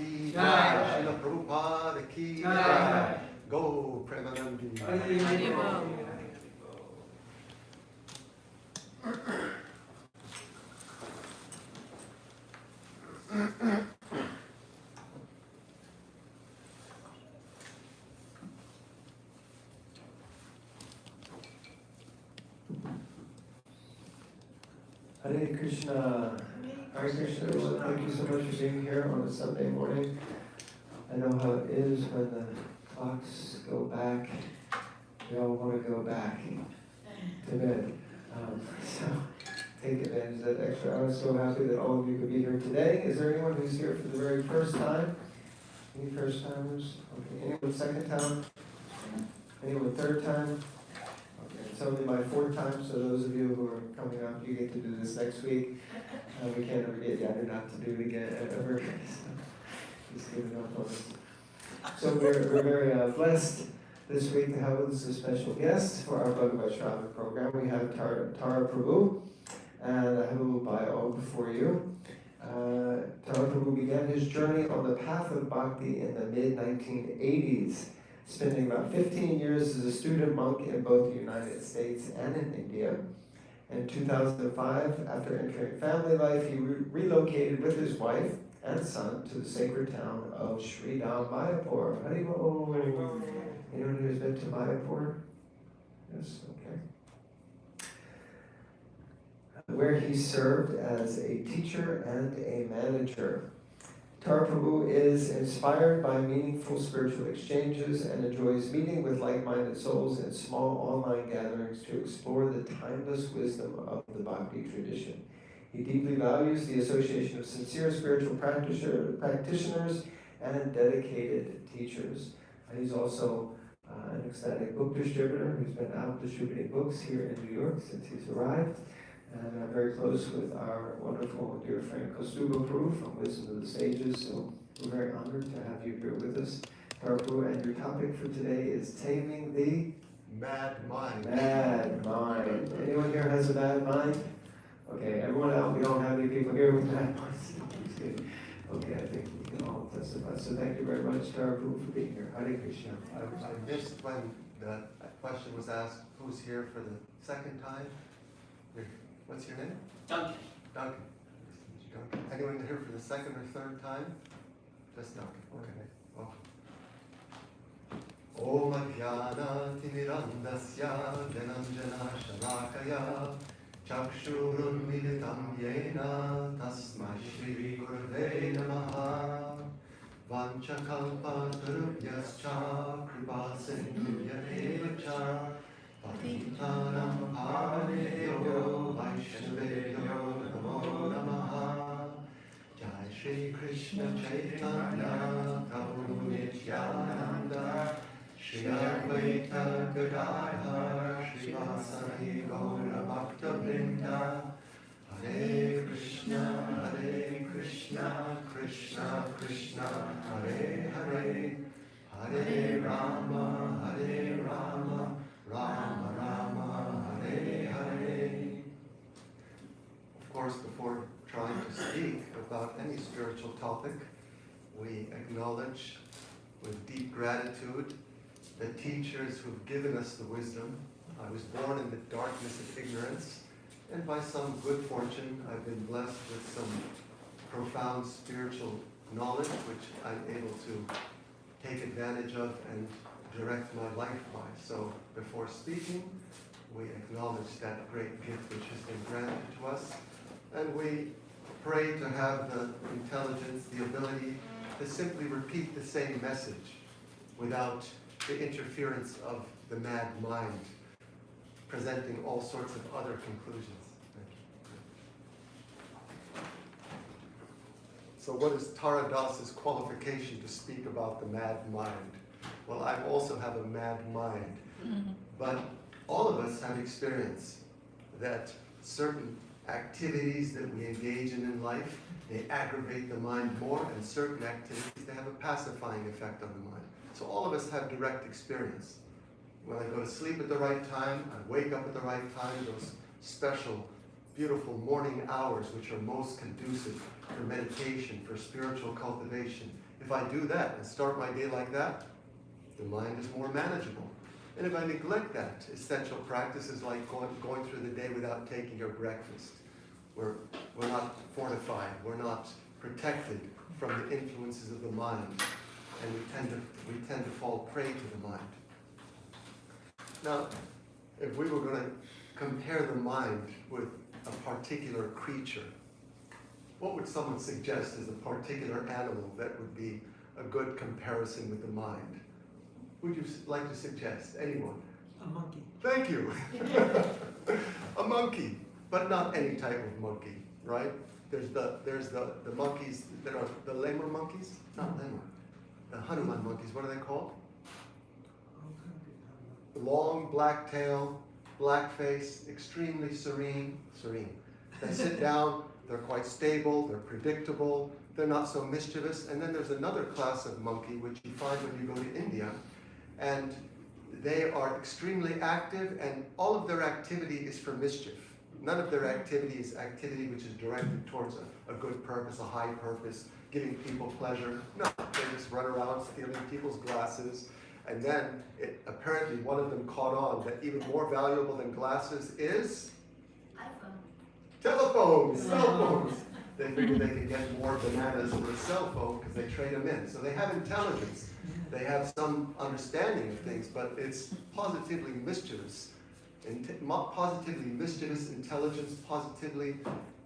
ki Jai. jai, Srila Prabhupada ki jai, Go Premanandi. Hare Krishna. Hare Krishna, everyone. Thank you so much for being here on a Sunday morning. I know how it is when the clocks go back. We all want to go back to bed. So take advantage of that extra hour. I'm so happy that all of you could be here today. Is there anyone who's here for the very first time? Any first timers? Okay. Anyone second time? Anyone third time? Okay. It's only my fourth time, so those of you who are coming up, you get to do this next week. We can't ever get younger not to do it again ever. So just give it up on us. So we're very blessed this week to have with us a special guest for our Bhagavat Sravana program. We have Tara Prabhu, and I have a little bio before you. Tara Prabhu began his journey on the path of bhakti in the mid-1980s, spending about 15 years as a student monk in both the United States and in India. In 2005, after entering family life, he relocated with his wife and son to the sacred town of Sri Mayapur. Haribol. Anyone who's been to Mayapur? Yes, okay. Where he served as a teacher and a manager. Tara Prabhu is inspired by meaningful spiritual exchanges and enjoys meeting with like-minded souls in small online gatherings to explore the timeless wisdom of the Bhakti tradition. He deeply values the association of sincere spiritual practitioners and dedicated teachers. He's also an ecstatic book distributor who's been out distributing books here in New York since he's arrived. And I'm very close with our wonderful dear friend Kaustubha Prabhu from Wisdom of the Sages, so we're very honored to have you here with us. Tara Prabhu, and your topic for today is Taming the Mad Mind. Mad Mind. Anyone here has a mad mind? Okay, everyone else, we don't have any people here with mad minds. Okay, I think we can all testify. So thank you very much, Tara Prabhu, for being here. Hare Krishna. I missed when the question was asked, who's here for the second time? What's your name? Duncan. Duncan. Duncan. Anyone here for the second or third time? Just Duncan. Okay. Welcome. Om Adhyana Timirandasya Jananjana Shalakaya Chakshurun Militam Yena Tasmai Shri Gurave Namaha Vanchakalpa Tarubhyascha Kripa Sindhubhya Evacha Patitanam Pavanebhyo Vaishnavebhyo Namo Namaha Jai Shri Krishna Chaitanya Prabhu Nityananda Shri Advaita Gadadhar Shri Vasari Gaura Bhakta Vrinda Hare Krishna Krishna Krishna Hare Hare Hare Rama Rama Rama Hare Hare. Of course, before trying to speak about any spiritual topic, we acknowledge with deep gratitude the teachers who've given us the wisdom. I was born in the darkness of ignorance, and by some good fortune, I've been blessed with some profound spiritual knowledge, which I'm able to take advantage of and direct my life by. So before speaking, we acknowledge that great gift which has been granted to us, and we pray to have the intelligence, the ability to simply repeat the same message without the interference of the mad mind, presenting all sorts of other conclusions. So what is Tara Das's qualification to speak about the mad mind? Well, I also have a mad mind, but all of us have experience that certain activities that we engage in life, they aggravate the mind more, and certain activities, they have a pacifying effect on the mind. So all of us have direct experience. When I go to sleep at the right time, I wake up at the right time, those special, beautiful morning hours which are most conducive for meditation, for spiritual cultivation, If I do that and start my day like that, the mind is more manageable. And if I neglect that, essential practices like going through the day without taking your breakfast, we're not fortified, we're not protected from the influences of the mind, and we tend to fall prey to the mind. Now, if we were going to compare the mind with a particular creature, what would someone suggest as a particular animal that would be a good comparison with the mind? Would you like to suggest? Anyone? A monkey. Thank you. A monkey, but not any type of monkey, right? There's the monkeys that are the lemur monkeys, not lemur. The Hanuman monkeys. What are they called? Long black tail, black face, extremely serene. They sit down. They're quite stable. They're predictable. They're not so mischievous. And then there's another class of monkey which you find when you go to India. And they are extremely active, and all of their activity is for mischief. None of their activity is activity which is directed towards a good purpose, a high purpose, giving people pleasure. No, they just run around stealing people's glasses. And then, apparently, one of them caught on that even more valuable than glasses is telephones, cell phones. They figured they could get more bananas with a cell phone because they trade them in. So they have intelligence. They have some understanding of things, but it's positively mischievous. Positively mischievous intelligence, positively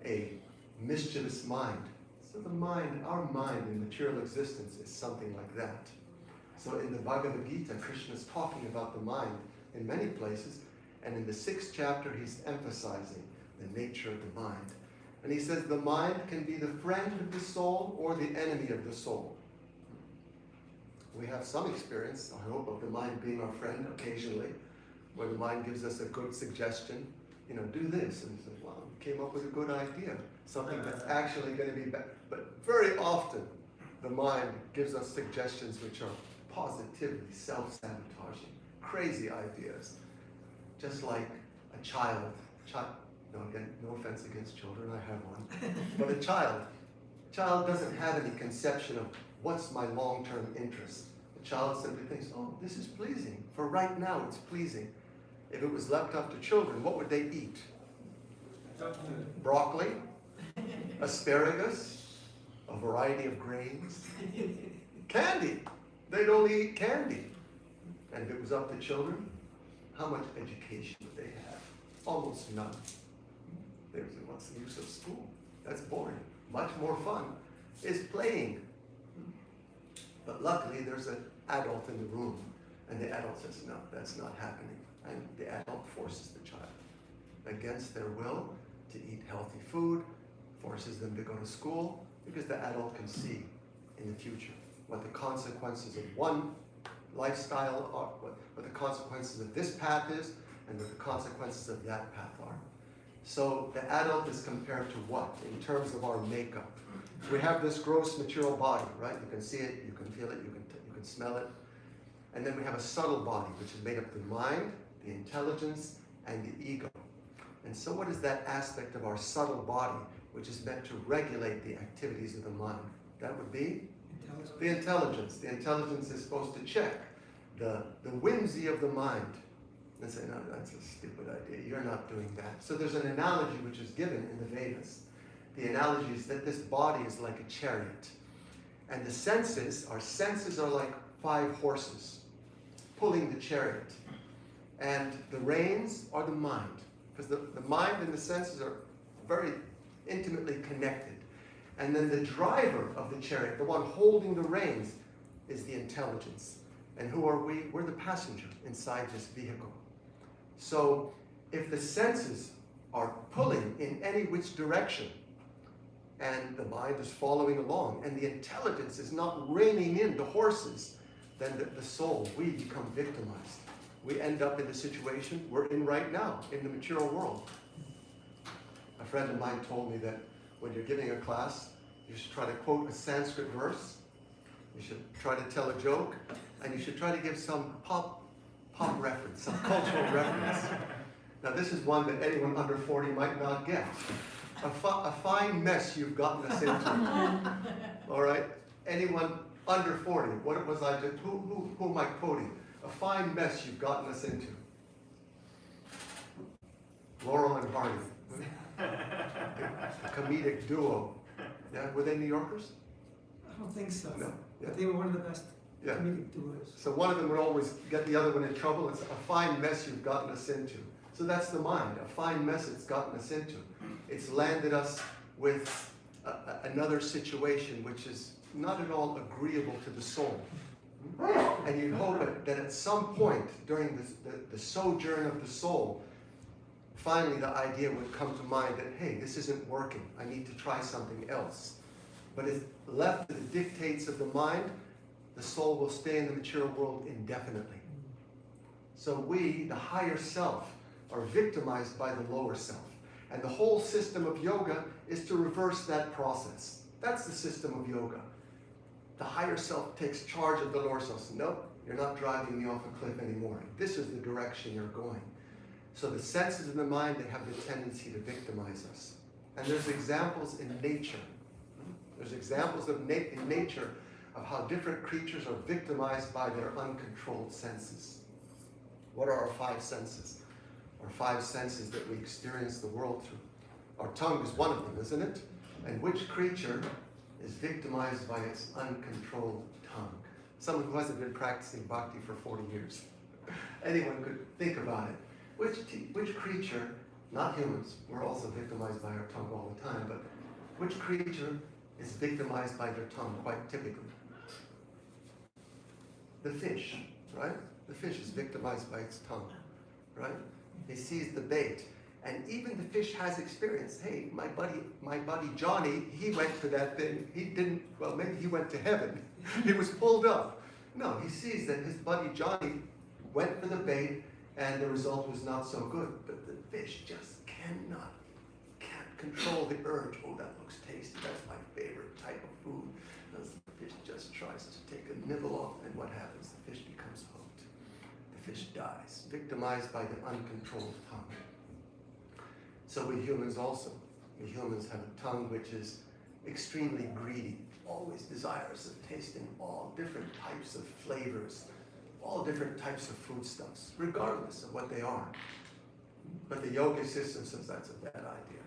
a mischievous mind. So the mind, our mind in material existence is something like that. So in the Bhagavad Gita, Krishna is talking about the mind in many places, and in the 6th chapter he's emphasizing the nature of the mind. And he says the mind can be the friend of the soul or the enemy of the soul. We have some experience, I hope, of the mind being our friend occasionally, where the mind gives us a good suggestion, do this, and we say, wow, you came up with a good idea, something that's actually going to be better. But very often, the mind gives us suggestions which are positively self-sabotaging, crazy ideas. Just like a child, no offense against children, I have one, but a child doesn't have any conception of what's my long-term interest. The child simply thinks, oh, this is pleasing. For right now, it's pleasing. If it was left up to children, what would they eat? Broccoli, asparagus, a variety of grains, candy. They'd only eat candy. And if it was up to children, how much education would they have? Almost none. They would say, what's the use of school? That's boring. Much more fun is playing. But luckily, there's an adult in the room, and the adult says, no, that's not happening. And the adult forces the child, against their will, to eat healthy food, forces them to go to school, because the adult can see in the future what the consequences of one lifestyle are, what the consequences of this path is, and what the consequences of that path are. So the adult is compared to what in terms of our makeup? We have this gross material body, right? You can see it, you can feel it, you can smell it. And then we have a subtle body, which is made up of the mind, the intelligence, and the ego. And so what is that aspect of our subtle body, which is meant to regulate the activities of the mind? That would be the intelligence. The intelligence is supposed to check the whimsy of the mind and say, no, that's a stupid idea. You're not doing that. So there's an analogy which is given in the Vedas. The analogy is that this body is like a chariot. And the senses are like 5 horses pulling the chariot. And the reins are the mind. Because the mind and the senses are very intimately connected. And then the driver of the chariot, the one holding the reins, is the intelligence. And who are we? We're the passenger inside this vehicle. So if the senses are pulling in any which direction, and the mind is following along, and the intelligence is not reining in the horses, then the soul, we become victimized. We end up in the situation we're in right now, in the material world. A friend of mine told me that when you're giving a class, you should try to quote a Sanskrit verse, you should try to tell a joke, and you should try to give some pop reference, some cultural reference. Now this is one that anyone under 40 might not get. A fine mess you've gotten us into. All right? Anyone Under 40. What was I just, who am I quoting? A fine mess you've gotten us into. Laurel and Hardy. A comedic duo. Yeah, were they New Yorkers? I don't think so. No. Yeah. But they were one of the best Yeah. comedic duos. So one of them would always get the other one in trouble. It's a fine mess you've gotten us into. So that's the mind, a fine mess it's gotten us into. It's landed us with another situation which is not at all agreeable to the soul. And you'd hope that at some point during the sojourn of the soul, finally the idea would come to mind that, hey, this isn't working. I need to try something else. But if left to the dictates of the mind, the soul will stay in the material world indefinitely. So we, the higher self, are victimized by the lower self. And the whole system of yoga is to reverse that process. That's the system of yoga. The higher self takes charge of the lower self. So, nope, you're not driving me off a cliff anymore. This is the direction you're going. So the senses in the mind, they have the tendency to victimize us. And there's examples in nature. There's examples in nature of how different creatures are victimized by their uncontrolled senses. What are our five senses? Our five senses that we experience the world through. Our tongue is one of them, isn't it? And which creature is victimized by its uncontrolled tongue? Someone who hasn't been practicing bhakti for 40 years. Anyone could think about it. Which creature, not humans, we're also victimized by our tongue all the time, but which creature is victimized by their tongue quite typically? The fish, right? The fish is victimized by its tongue, right? He sees the bait. And even the fish has experience. Hey, my buddy Johnny, he went for that thing. He didn't, well, maybe he went to heaven. He was pulled up. No, he sees that his buddy Johnny went for the bait and the result was not so good. But the fish just can't control the urge. Oh, that looks tasty. That's my favorite type of food. The fish just tries to take a nibble off, and what happens? The fish becomes hooked. The fish dies, victimized by the uncontrolled tongue. So we humans also. We humans have a tongue which is extremely greedy, always desirous of tasting all different types of flavors, all different types of foodstuffs, regardless of what they are. But the yoga system says that's a bad idea.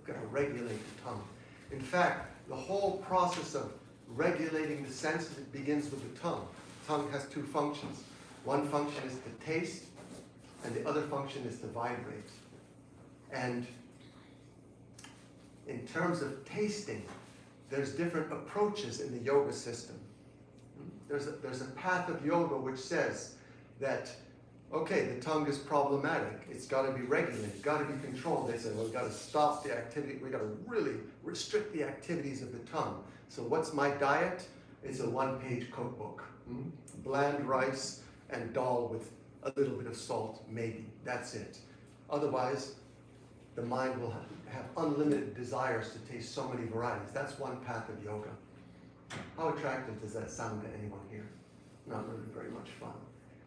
Got to regulate the tongue. In fact, the whole process of regulating the senses, it begins with the tongue. The tongue has two functions. One function is to taste, and the other function is to vibrate. And in terms of tasting, there's different approaches in the yoga system. There's a path of yoga which says that, okay, the tongue is problematic. It's got to be regulated. It's got to be controlled. They say, well, we've got to stop the activity. We've got to really restrict the activities of the tongue. So what's my diet? It's a one-page cookbook. Bland rice and dal with a little bit of salt, maybe. That's it. Otherwise, the mind will have unlimited desires to taste so many varieties. That's one path of yoga. How attractive does that sound to anyone here? Not really very much fun.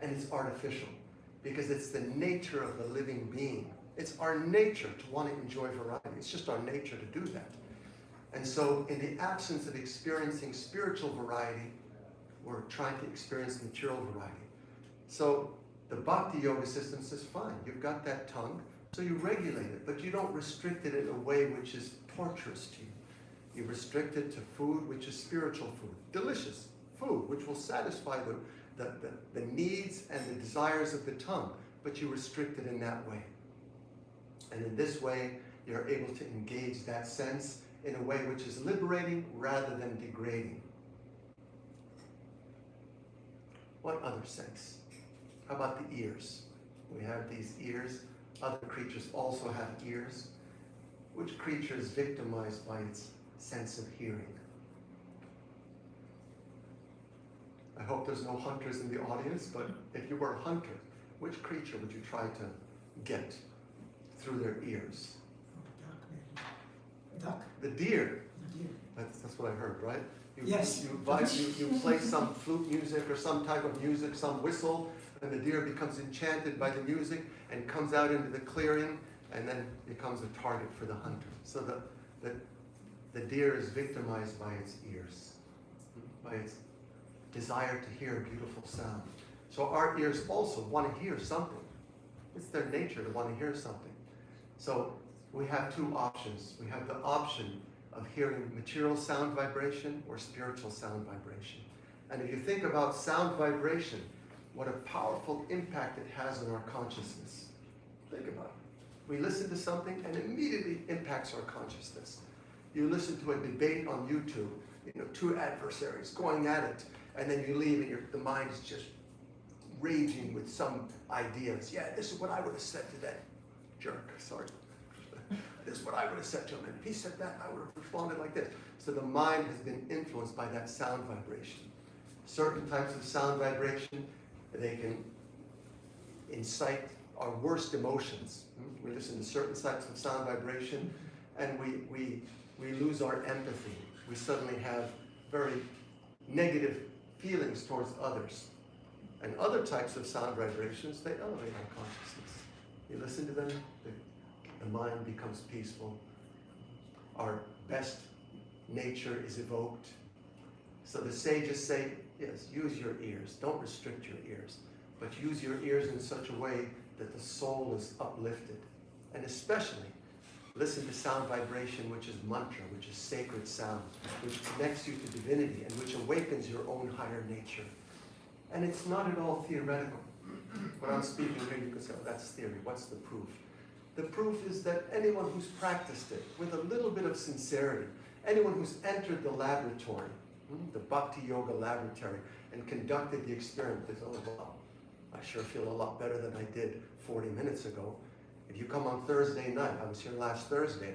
And it's artificial, because it's the nature of the living being. It's our nature to want to enjoy variety. It's just our nature to do that. And so in the absence of experiencing spiritual variety, we're trying to experience material variety. So the bhakti yoga system says, fine, you've got that tongue, so you regulate it, but you don't restrict it in a way which is torturous to you. You restrict it to food which is spiritual food, delicious food, which will satisfy the needs and the desires of the tongue, but you restrict it in that way. And in this way, you're able to engage that sense in a way which is liberating rather than degrading. What other sense? How about the ears? We have these ears. Other creatures also have ears. Which creature is victimized by its sense of hearing? I hope there's no hunters in the audience, but if you were a hunter, which creature would you try to get through their ears? Duck, maybe. Duck? The deer. The deer. That's what I heard, right? Yes. You play some flute music or some type of music, some whistle, and the deer becomes enchanted by the music and comes out into the clearing and then becomes a target for the hunter. So the deer is victimized by its ears, by its desire to hear beautiful sound. So our ears also want to hear something. It's their nature to want to hear something. So we have two options. We have the option of hearing material sound vibration or spiritual sound vibration. And if you think about sound vibration, what a powerful impact it has on our consciousness. Think about it. We listen to something and it immediately impacts our consciousness. You listen to a debate on YouTube, two adversaries going at it, and then you leave and the mind is just raging with some ideas. Yeah, this is what I would have said to that jerk, sorry. This is what I would have said to him, and if he said that, I would have responded like this. So the mind has been influenced by that sound vibration. Certain types of sound vibration, they can incite our worst emotions. We listen to certain types of sound vibration, and we lose our empathy. We suddenly have very negative feelings towards others. And other types of sound vibrations, they elevate our consciousness. You listen to them, the mind becomes peaceful. Our best nature is evoked. So the sages say, yes, use your ears. Don't restrict your ears, but use your ears in such a way that the soul is uplifted. And especially, listen to sound vibration, which is mantra, which is sacred sound, which connects you to divinity and which awakens your own higher nature. And it's not at all theoretical. When I'm speaking here, you can say, oh, that's theory. What's the proof? The proof is that anyone who's practiced it with a little bit of sincerity, anyone who's entered the laboratory, the Bhakti Yoga laboratory, and conducted the experiment, says, oh, wow, I sure feel a lot better than I did 40 minutes ago. If you come on Thursday night, I was here last Thursday,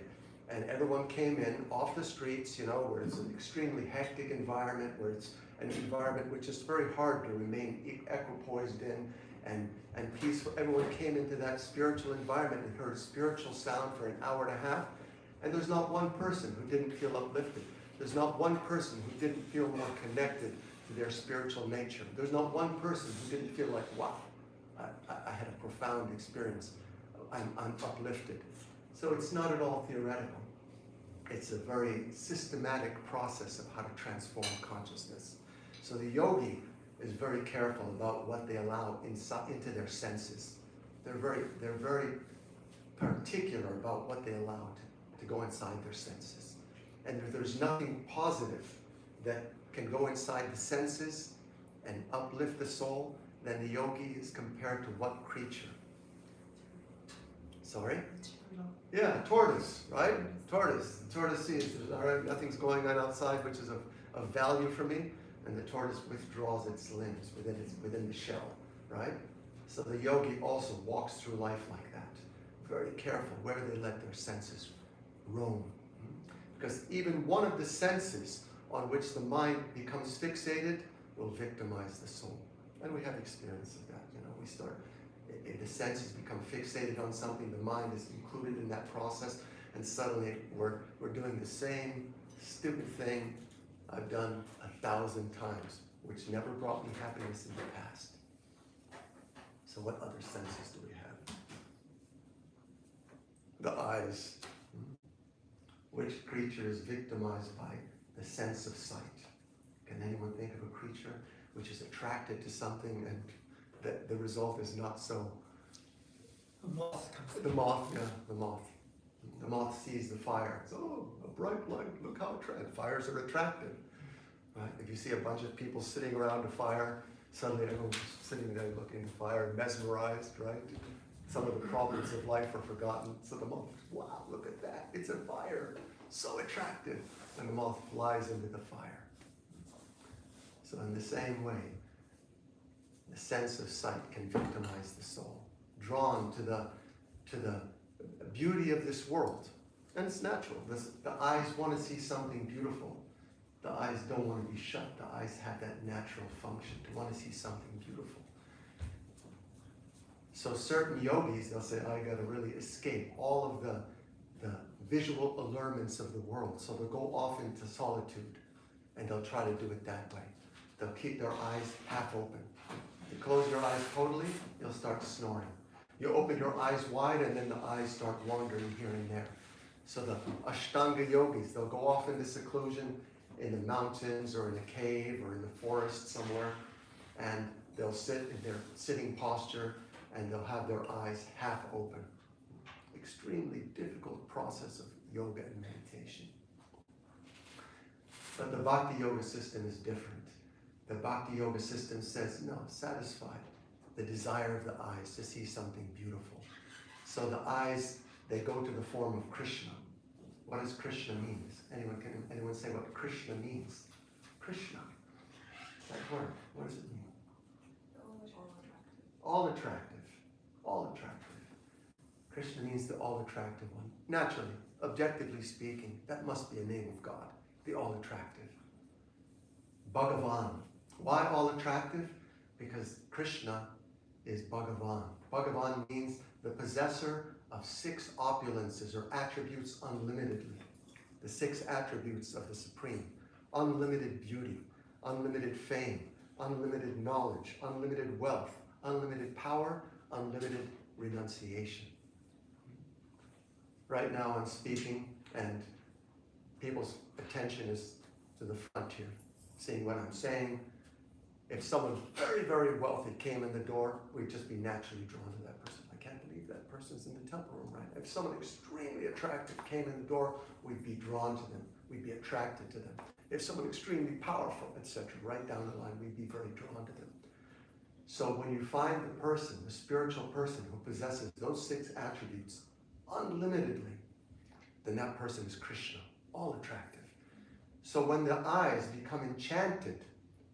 and everyone came in off the streets, where it's an extremely hectic environment, where it's an environment which is very hard to remain equipoised in and peaceful. Everyone came into that spiritual environment and heard spiritual sound for an hour and a half, and there's not one person who didn't feel uplifted. There's not one person who didn't feel more connected to their spiritual nature. There's not one person who didn't feel like, wow, I had a profound experience. I'm uplifted. So it's not at all theoretical. It's a very systematic process of how to transform consciousness. So the yogi is very careful about what they allow into their senses. They're very particular about what they allow to go inside their senses. And if there's nothing positive that can go inside the senses and uplift the soul, then the yogi is compared to what creature? Sorry? Yeah, tortoise, right? Tortoise. The tortoise sees, all right, nothing's going on outside which is of value for me, and the tortoise withdraws its limbs within the shell, right? So the yogi also walks through life like that, very careful where they let their senses roam. Because even one of the senses on which the mind becomes fixated will victimize the soul. And we have experience of that, we start, if the senses become fixated on something, the mind is included in that process, and suddenly we're doing the same stupid thing I've done 1,000 times, which never brought me happiness in the past. So what other senses do we have? The eyes. Which creature is victimized by the sense of sight? Can anyone think of a creature which is attracted to something and the result is not so? A moth comes. The moth, yeah, the moth. The moth sees the fire. It's, oh, a bright light, look how attractive. Fires are attractive, right? If you see a bunch of people sitting around a fire, suddenly everyone's sitting there looking at the fire, mesmerized, right? Some of the problems of life are forgotten. So the moth, wow, look at that, it's a fire, so attractive. And the moth flies into the fire. So in the same way, the sense of sight can victimize the soul, drawn to the beauty of this world. And it's natural. The eyes want to see something beautiful. The eyes don't want to be shut. The eyes have that natural function to want to see something beautiful. So certain yogis, they'll say, I got to really escape all of the visual allurements of the world. So they'll go off into solitude, and they'll try to do it that way. They'll keep their eyes half open. You close your eyes totally, you'll start snoring. You open your eyes wide, and then the eyes start wandering here and there. So the Ashtanga yogis, they'll go off into seclusion, in the mountains or in a cave or in the forest somewhere, and they'll sit in their sitting posture and they'll have their eyes half open. Extremely difficult process of yoga and meditation. But the Bhakti Yoga system is different. The Bhakti Yoga system says, no, satisfy the desire of the eyes to see something beautiful. So the eyes, they go to the form of Krishna. What does Krishna mean? Anyone say what Krishna means? Krishna. That word, what does it mean? All attractive. All attractive. Krishna means the all attractive one. Naturally, objectively speaking, that must be a name of God, the all attractive. Bhagavan. Why all attractive? Because Krishna is Bhagavan. Bhagavan means the possessor of 6 opulences or attributes unlimitedly. The 6 attributes of the Supreme. Unlimited beauty, unlimited fame, unlimited knowledge, unlimited wealth, unlimited power, unlimited renunciation. Right now I'm speaking and people's attention is to the front here, seeing what I'm saying. If someone very, very wealthy came in the door, we'd just be naturally drawn to that person. I can't believe that person's in the temple room, right? If someone extremely attractive came in the door, we'd be drawn to them. We'd be attracted to them. If someone extremely powerful, etc., right down the line, we'd be very drawn to them. So when you find the person, the spiritual person who possesses those 6 attributes unlimitedly, then that person is Krishna, all attractive. So when the eyes become enchanted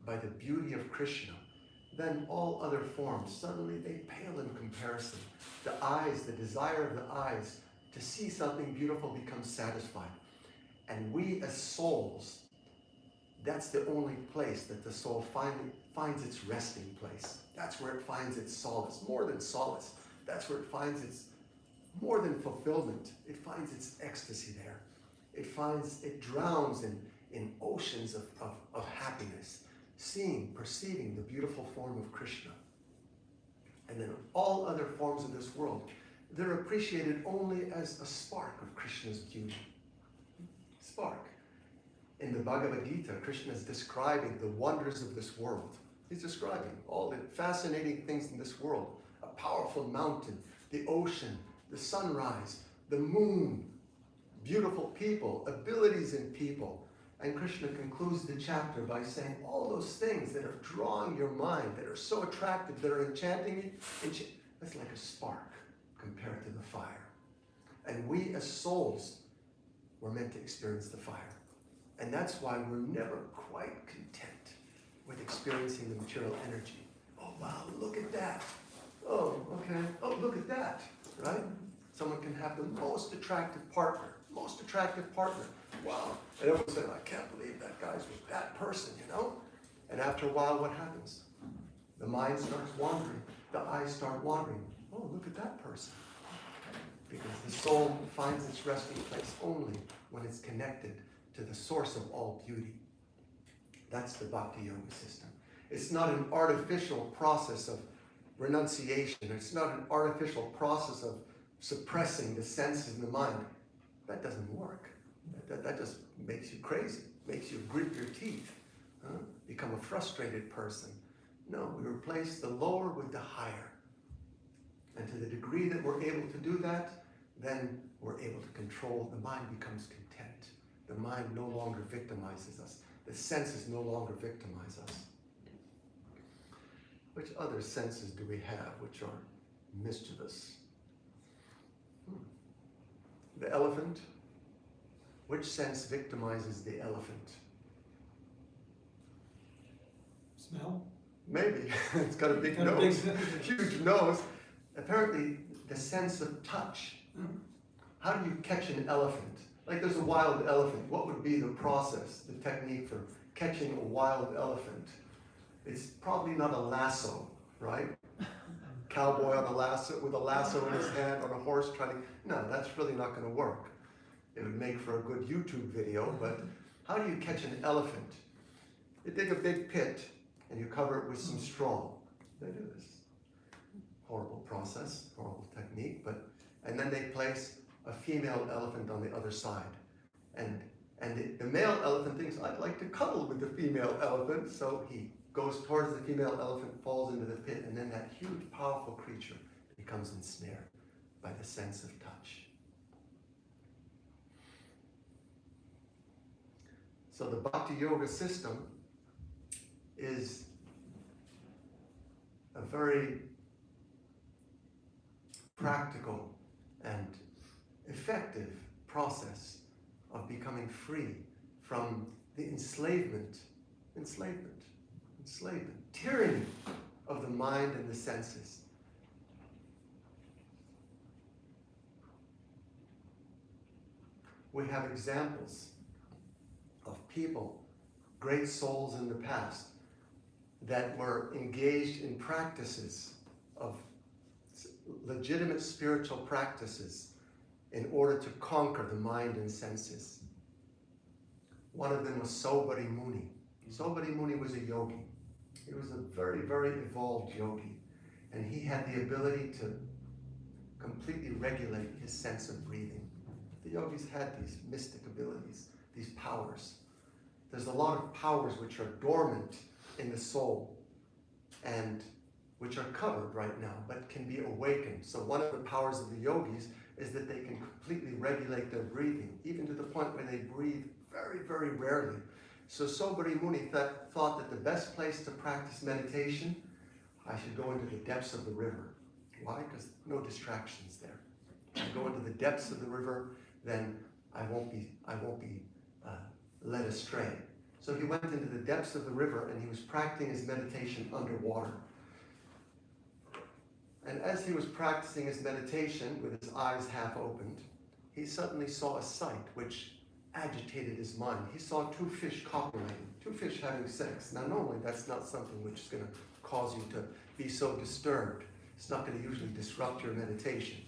by the beauty of Krishna, then all other forms, suddenly they pale in comparison. The eyes, the desire of the eyes to see something beautiful becomes satisfied. And we as souls, that's the only place that the soul finally finds its resting place. That's where it finds its solace, more than solace. That's where it finds its, more than fulfillment, it finds its ecstasy there. It drowns in oceans of happiness, seeing, perceiving the beautiful form of Krishna. And then all other forms of this world, they're appreciated only as a spark of Krishna's beauty. Spark. In the Bhagavad Gita, Krishna is describing the wonders of this world. He's describing all the fascinating things in this world. A powerful mountain, the ocean, the sunrise, the moon, beautiful people, abilities in people. And Krishna concludes the chapter by saying all those things that are drawing your mind, that are so attractive, that are enchanting you, that's like a spark compared to the fire. And we as souls were meant to experience the fire. And that's why we're never quite content with experiencing the material energy. Oh, wow, look at that. Oh, okay. Oh, look at that, right? Someone can have the most attractive partner. Wow. And everyone said, I can't believe that guy's with that person, you know? And after a while, what happens? The mind starts wandering. The eyes start wandering. Oh, look at that person. Because the soul finds its resting place only when it's connected to the source of all beauty. That's the Bhakti Yoga system. It's not an artificial process of renunciation. It's not an artificial process of suppressing the senses in the mind. That doesn't work. That just makes you crazy, makes you grit your teeth, become a frustrated person. No, we replace the lower with the higher. And to the degree that we're able to do that, then we're able to control, the mind becomes content. The mind no longer victimizes us. The senses no longer victimize us. Which other senses do we have which are mischievous? The elephant. Which sense victimizes the elephant? Smell? Maybe. It's got a big nose, huge nose. Apparently, the sense of touch. How do you catch an elephant? Like there's a wild elephant. What would be the process, the technique for catching a wild elephant? It's probably not a lasso, right? Cowboy on a lasso, with a lasso in his hand on a horse trying to, no, that's really not going to work. It would make for a good YouTube video, but how do you catch an elephant? You dig a big pit and you cover it with some straw. They do this. Horrible process, horrible technique, and then they place a female elephant on the other side. And And the male elephant thinks, I'd like to cuddle with the female elephant, so he goes towards the female elephant, falls into the pit, and then that huge, powerful creature becomes ensnared by the sense of touch. So the Bhakti Yoga system is a very practical and effective process of becoming free from the enslavement, tyranny of the mind and the senses. We have examples of people, great souls in the past, that were engaged in practices of legitimate spiritual practices in order to conquer the mind and senses. One of them was Saubhari Muni. Saubhari Muni was a yogi. He was a very, very evolved yogi. And he had the ability to completely regulate his sense of breathing. The yogis had these mystic abilities, these powers. There's a lot of powers which are dormant in the soul and which are covered right now, but can be awakened. So one of the powers of the yogis is that they can completely regulate their breathing, even to the point where they breathe very, very rarely. So Saubhari Muni thought that the best place to practice meditation, I should go into the depths of the river. Why? Because no distractions there. If I go into the depths of the river, then I won't be led astray. So he went into the depths of the river and he was practicing his meditation underwater. And as he was practicing his meditation with his eyes half opened, he suddenly saw a sight which agitated his mind. He saw two fish copulating, two fish having sex. Now normally that's not something which is going to cause you to be so disturbed. It's not going to usually disrupt your meditation.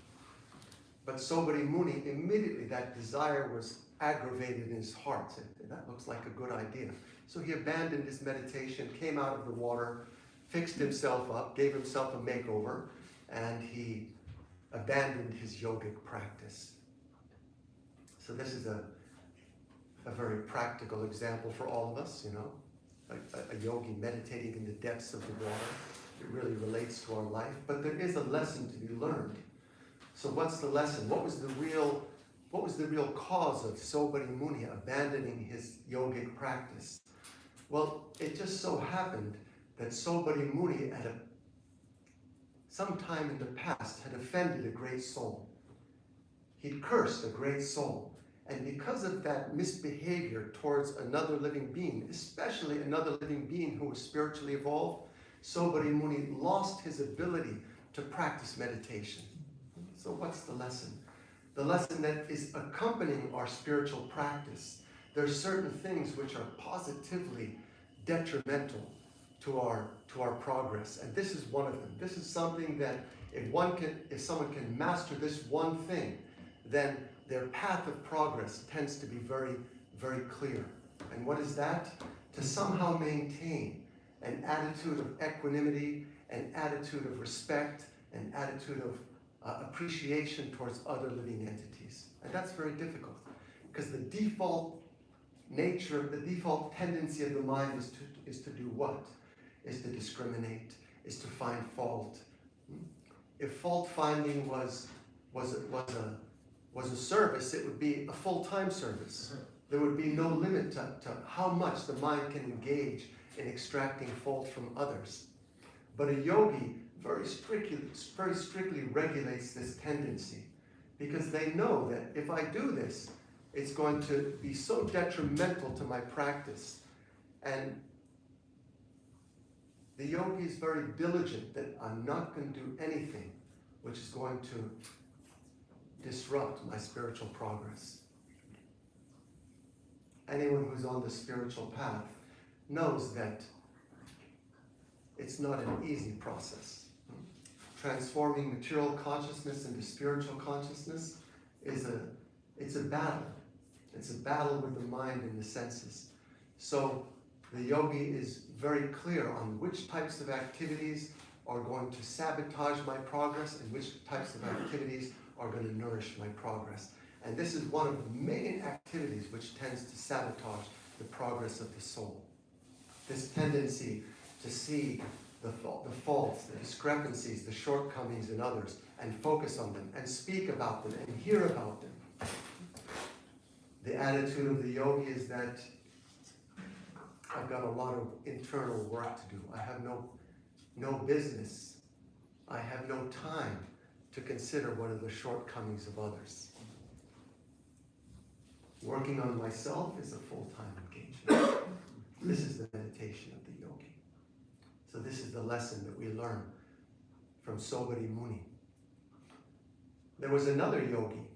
But Saubhari Muni, immediately that desire was aggravated in his heart. Said, that looks like a good idea. So he abandoned his meditation, came out of the water, fixed himself up, gave himself a makeover, and he abandoned his yogic practice. So this is a very practical example for all of us, you know, a yogi meditating in the depths of the water. It really relates to our life, but there is a lesson to be learned. So what's the lesson? What was the real cause of Saubhari Muni abandoning his yogic practice? Well, it just so happened that Saubhari Muni some time in the past had offended a great soul. He'd cursed a great soul. And because of that misbehavior towards another living being, especially another living being who was spiritually evolved, Saubhari Muni lost his ability to practice meditation. So what's the lesson? The lesson that is accompanying our spiritual practice. There are certain things which are positively detrimental to our progress, and this is one of them. This is something that if someone can master this one thing, then their path of progress tends to be very, very clear. And what is that? To somehow maintain an attitude of equanimity, an attitude of respect, an attitude of appreciation towards other living entities. And that's very difficult, because the default nature, the default tendency of the mind is to do what? Is to discriminate, is to find fault. If fault finding was a service, it would be a full-time service. There would be no limit to how much the mind can engage in extracting fault from others. But a yogi very strictly regulates this tendency, because they know that if I do this, it's going to be so detrimental to my practice. And the yogi is very diligent that I'm not going to do anything which is going to disrupt my spiritual progress. Anyone who's on the spiritual path knows that it's not an easy process. Transforming material consciousness into spiritual consciousness it's a battle. It's a battle with the mind and the senses. So the yogi is very clear on which types of activities are going to sabotage my progress and which types of activities are going to nourish my progress. And this is one of the main activities which tends to sabotage the progress of the soul. This tendency to see the faults, the discrepancies, the shortcomings in others, and focus on them, and speak about them, and hear about them. The attitude of the yogi is that I've got a lot of internal work to do. I have no business. I have no time to consider what are the shortcomings of others. Working on myself is a full-time engagement. This is the meditation of the yogi. So this is the lesson that we learn from Sobari Muni. There was another yogi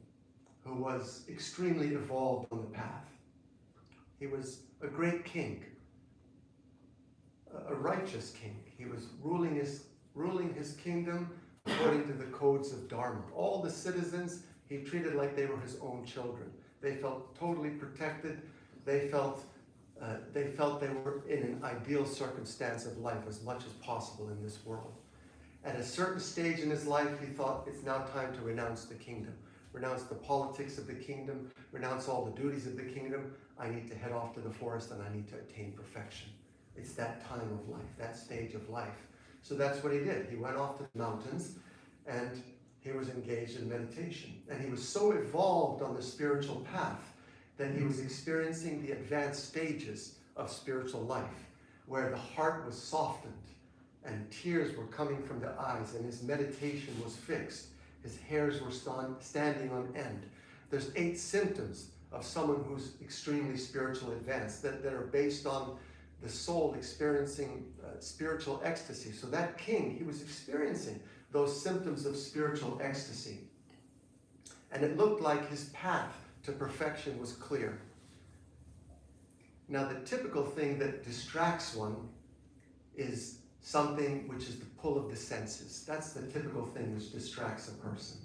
who was extremely evolved on the path. He was a great king, a righteous king. He was ruling his kingdom according to the codes of Dharma. All the citizens he treated like they were his own children. They felt totally protected. They felt they were in an ideal circumstance of life as much as possible in this world. At a certain stage in his life, he thought it's now time to renounce the kingdom, renounce the politics of the kingdom, renounce all the duties of the kingdom. I need to head off to the forest and I need to attain perfection. It's that time of life, that stage of life. So that's what he did. He went off to the mountains and he was engaged in meditation. And he was so evolved on the spiritual path that he was experiencing the advanced stages of spiritual life, where the heart was softened and tears were coming from the eyes and his meditation was fixed. His hairs were standing on end. There's 8 symptoms of someone who's extremely spiritual advanced that are based on the soul experiencing spiritual ecstasy. So that king, he was experiencing those symptoms of spiritual ecstasy. And it looked like his path to perfection was clear. Now, the typical thing that distracts one is something which is the pull of the senses. That's the typical thing which distracts a person.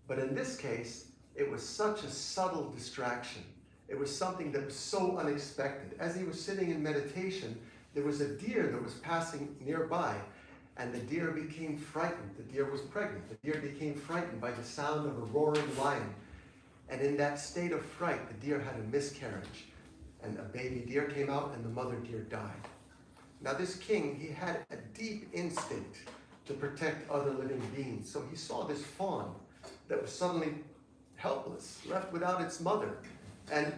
But in this case, it was such a subtle distraction. It was something that was so unexpected. As he was sitting in meditation, there was a deer that was passing nearby, and the deer became frightened. The deer was pregnant. The deer became frightened by the sound of a roaring lion. And in that state of fright, the deer had a miscarriage. And a baby deer came out, and the mother deer died. Now this king, he had a deep instinct to protect other living beings. So he saw this fawn that was suddenly helpless, left without its mother. And,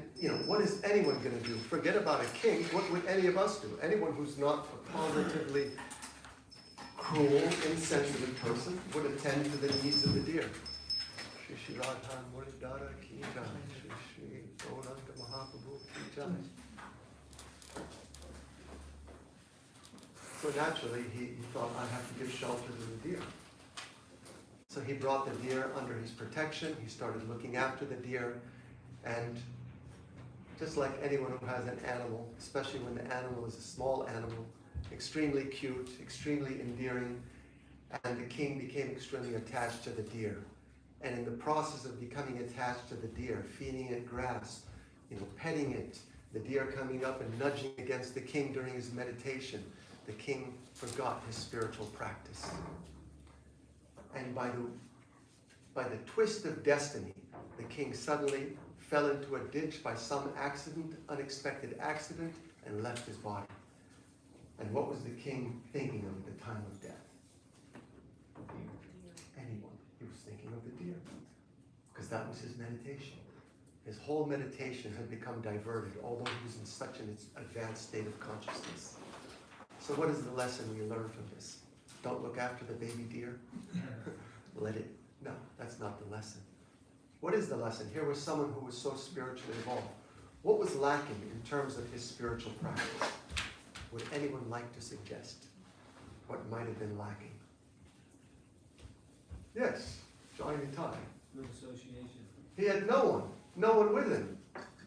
what is anyone going to do? Forget about a king. What would any of us do? Anyone who's not a positively cruel, insensitive person would attend to the needs of the deer. Shri Shri Radha Muridara Ki Jai. Shri Shri Gauranga Mahaprabhu Ki Jai. So naturally, he thought, I have to give shelter to the deer. So he brought the deer under his protection. He started looking after the deer. And just like anyone who has an animal, especially when the animal is a small animal, extremely cute, extremely endearing, and the king became extremely attached to the deer. And in the process of becoming attached to the deer, feeding it grass, petting it, the deer coming up and nudging against the king during his meditation, the king forgot his spiritual practice. And by the twist of destiny, the king suddenly fell into a ditch by some accident, unexpected accident, and left his body. And what was the king thinking of at the time of death? Anyone. He was thinking of the deer. Because that was his meditation. His whole meditation had become diverted, although he was in such an advanced state of consciousness. So what is the lesson we learn from this? Don't look after the baby deer. Let it. No, that's not the lesson. What is the lesson? Here was someone who was so spiritually evolved. What was lacking in terms of his spiritual practice? Would anyone like to suggest what might have been lacking? Yes, Johnny Ty. No association. He had no one with him.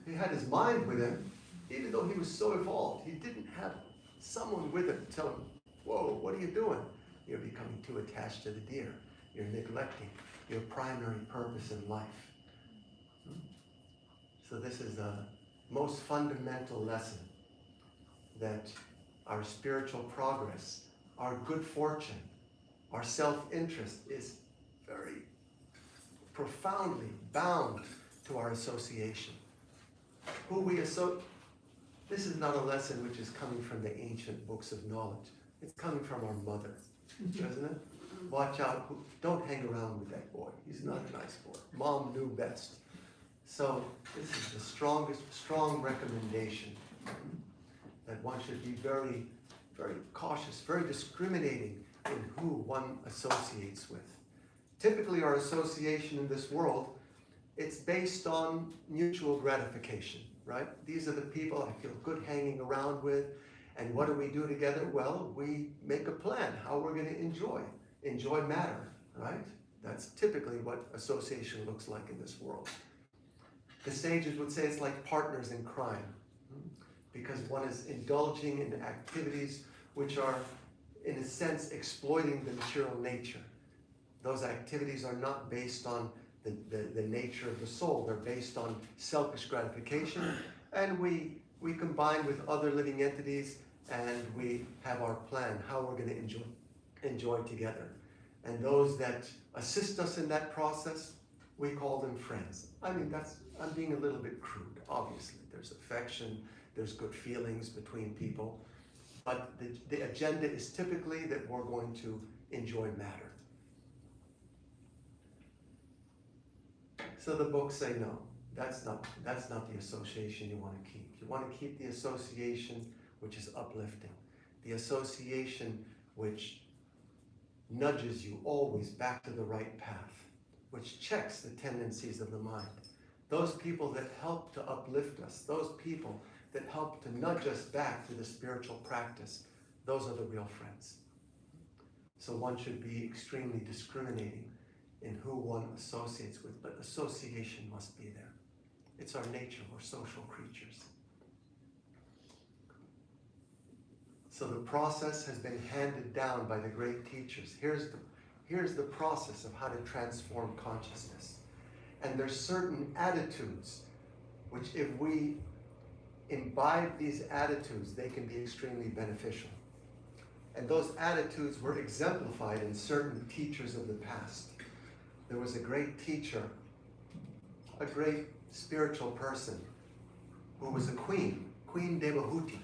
He had his mind with him. Even though he was so evolved, he didn't have someone with him to tell him, whoa, what are you doing? You're becoming too attached to the deer. You're neglecting your primary purpose in life. So this is the most fundamental lesson, that our spiritual progress, our good fortune, our self-interest is very profoundly bound to our association. This is not a lesson which is coming from the ancient books of knowledge. It's coming from our mother, isn't it? Watch out, don't hang around with that boy. He's not a nice boy. Mom knew best. So this is the strong recommendation that one should be very, very cautious, very discriminating in who one associates with. Typically our association in this world, it's based on mutual gratification, right? These are the people I feel good hanging around with. And what do we do together? Well, we make a plan how we're going to enjoy matter, right? That's typically what association looks like in this world. The sages would say it's like partners in crime, because one is indulging in activities which are, in a sense, exploiting the material nature. Those activities are not based on the nature of the soul. They're based on selfish gratification, and we combine with other living entities, and we have our plan, how we're going to enjoy together. And those that assist us in that process, we call them friends. I mean, I'm being a little bit crude, obviously. There's affection, there's good feelings between people, but the agenda is typically that we're going to enjoy matter. So the books say no, that's not the association you want to keep. You want to keep the association which is uplifting, the association which nudges you always back to the right path, which checks the tendencies of the mind. Those people that help to uplift us, those people that help to nudge us back to the spiritual practice, those are the real friends. So one should be extremely discriminating in who one associates with, but association must be there. It's our nature, we're social creatures. So the process has been handed down by the great teachers. Here's the process of how to transform consciousness. And there's certain attitudes which, if we imbibe these attitudes, they can be extremely beneficial. And those attitudes were exemplified in certain teachers of the past. There was a great teacher, a great spiritual person, who was a queen, Queen Devahuti.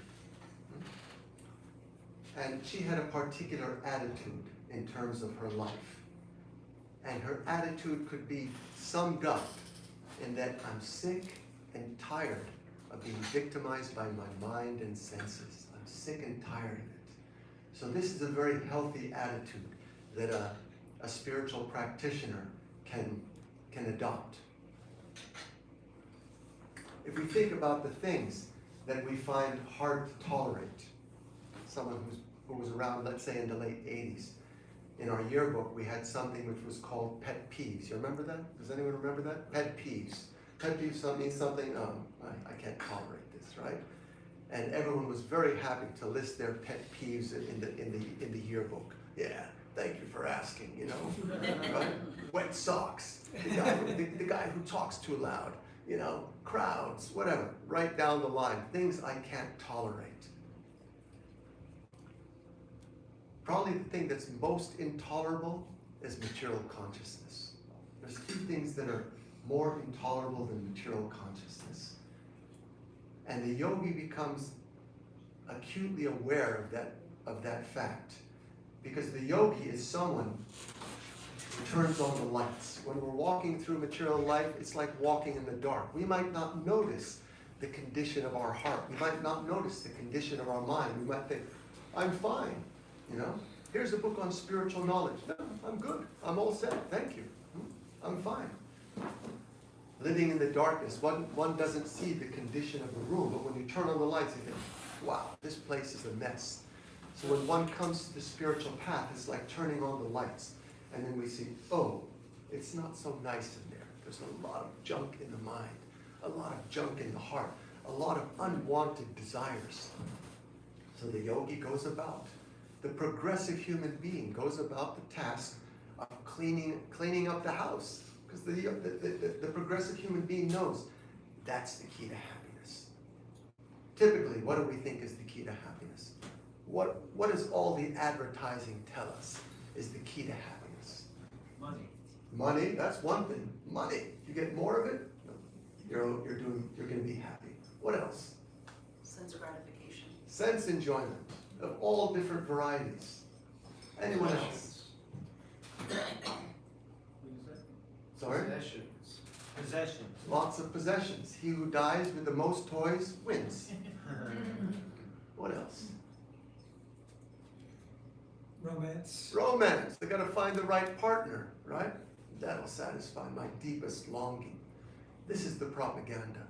And she had a particular attitude in terms of her life. And her attitude could be summed up in that I'm sick and tired of being victimized by my mind and senses. I'm sick and tired of it. So this is a very healthy attitude that a spiritual practitioner can adopt. If we think about the things that we find hard to tolerate, someone who was around, let's say, in the late 80s, in our yearbook, we had something which was called pet peeves. You remember that? Does anyone remember that? Pet peeves. Pet peeves means something, I can't tolerate this, right? And everyone was very happy to list their pet peeves in the yearbook. Yeah, thank you for asking, you know, right? Wet socks, the guy who talks too loud, you know, crowds, whatever, right down the line, things I can't tolerate. Probably the thing that's most intolerable is material consciousness. There's few things that are more intolerable than material consciousness. And the yogi becomes acutely aware of that fact. Because the yogi is someone who turns on the lights. When we're walking through material life, it's like walking in the dark. We might not notice the condition of our heart. We might not notice the condition of our mind. We might think, I'm fine. You know, here's a book on spiritual knowledge. No, I'm good. I'm all set. Thank you. I'm fine. Living in the darkness, one doesn't see the condition of the room, but when you turn on the lights, you think, wow, this place is a mess. So when one comes to the spiritual path, it's like turning on the lights. And then we see, oh, it's not so nice in there. There's a lot of junk in the mind, a lot of junk in the heart, a lot of unwanted desires. So the yogi goes about. The progressive human being goes about the task of cleaning up the house, because the progressive human being knows that's the key to happiness. Typically, what do we think is the key to happiness? What does all the advertising tell us is the key to happiness? Money. Money, that's one thing. Money. You get more of it, you're going to be happy. What else? Sense of gratification. Sense enjoyment of all different varieties. Anyone else? Sorry? Possessions. Possessions. Lots of possessions. He who dies with the most toys wins. What else? Romance. Romance. They got to find the right partner, right? That'll satisfy my deepest longing. This is the propaganda.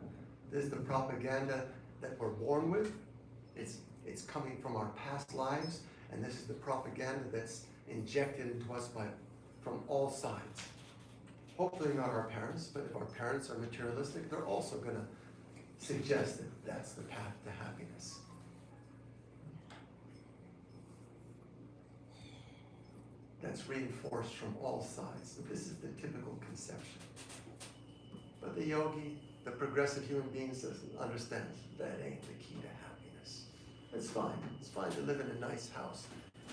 This is the propaganda that we're born with. It's coming from our past lives, and this is the propaganda that's injected into us from all sides. Hopefully not our parents, but if our parents are materialistic, they're also going to suggest that that's the path to happiness. That's reinforced from all sides. So this is the typical conception. But the yogi, the progressive human being, understands that ain't the key to happiness. It's fine. It's fine to live in a nice house.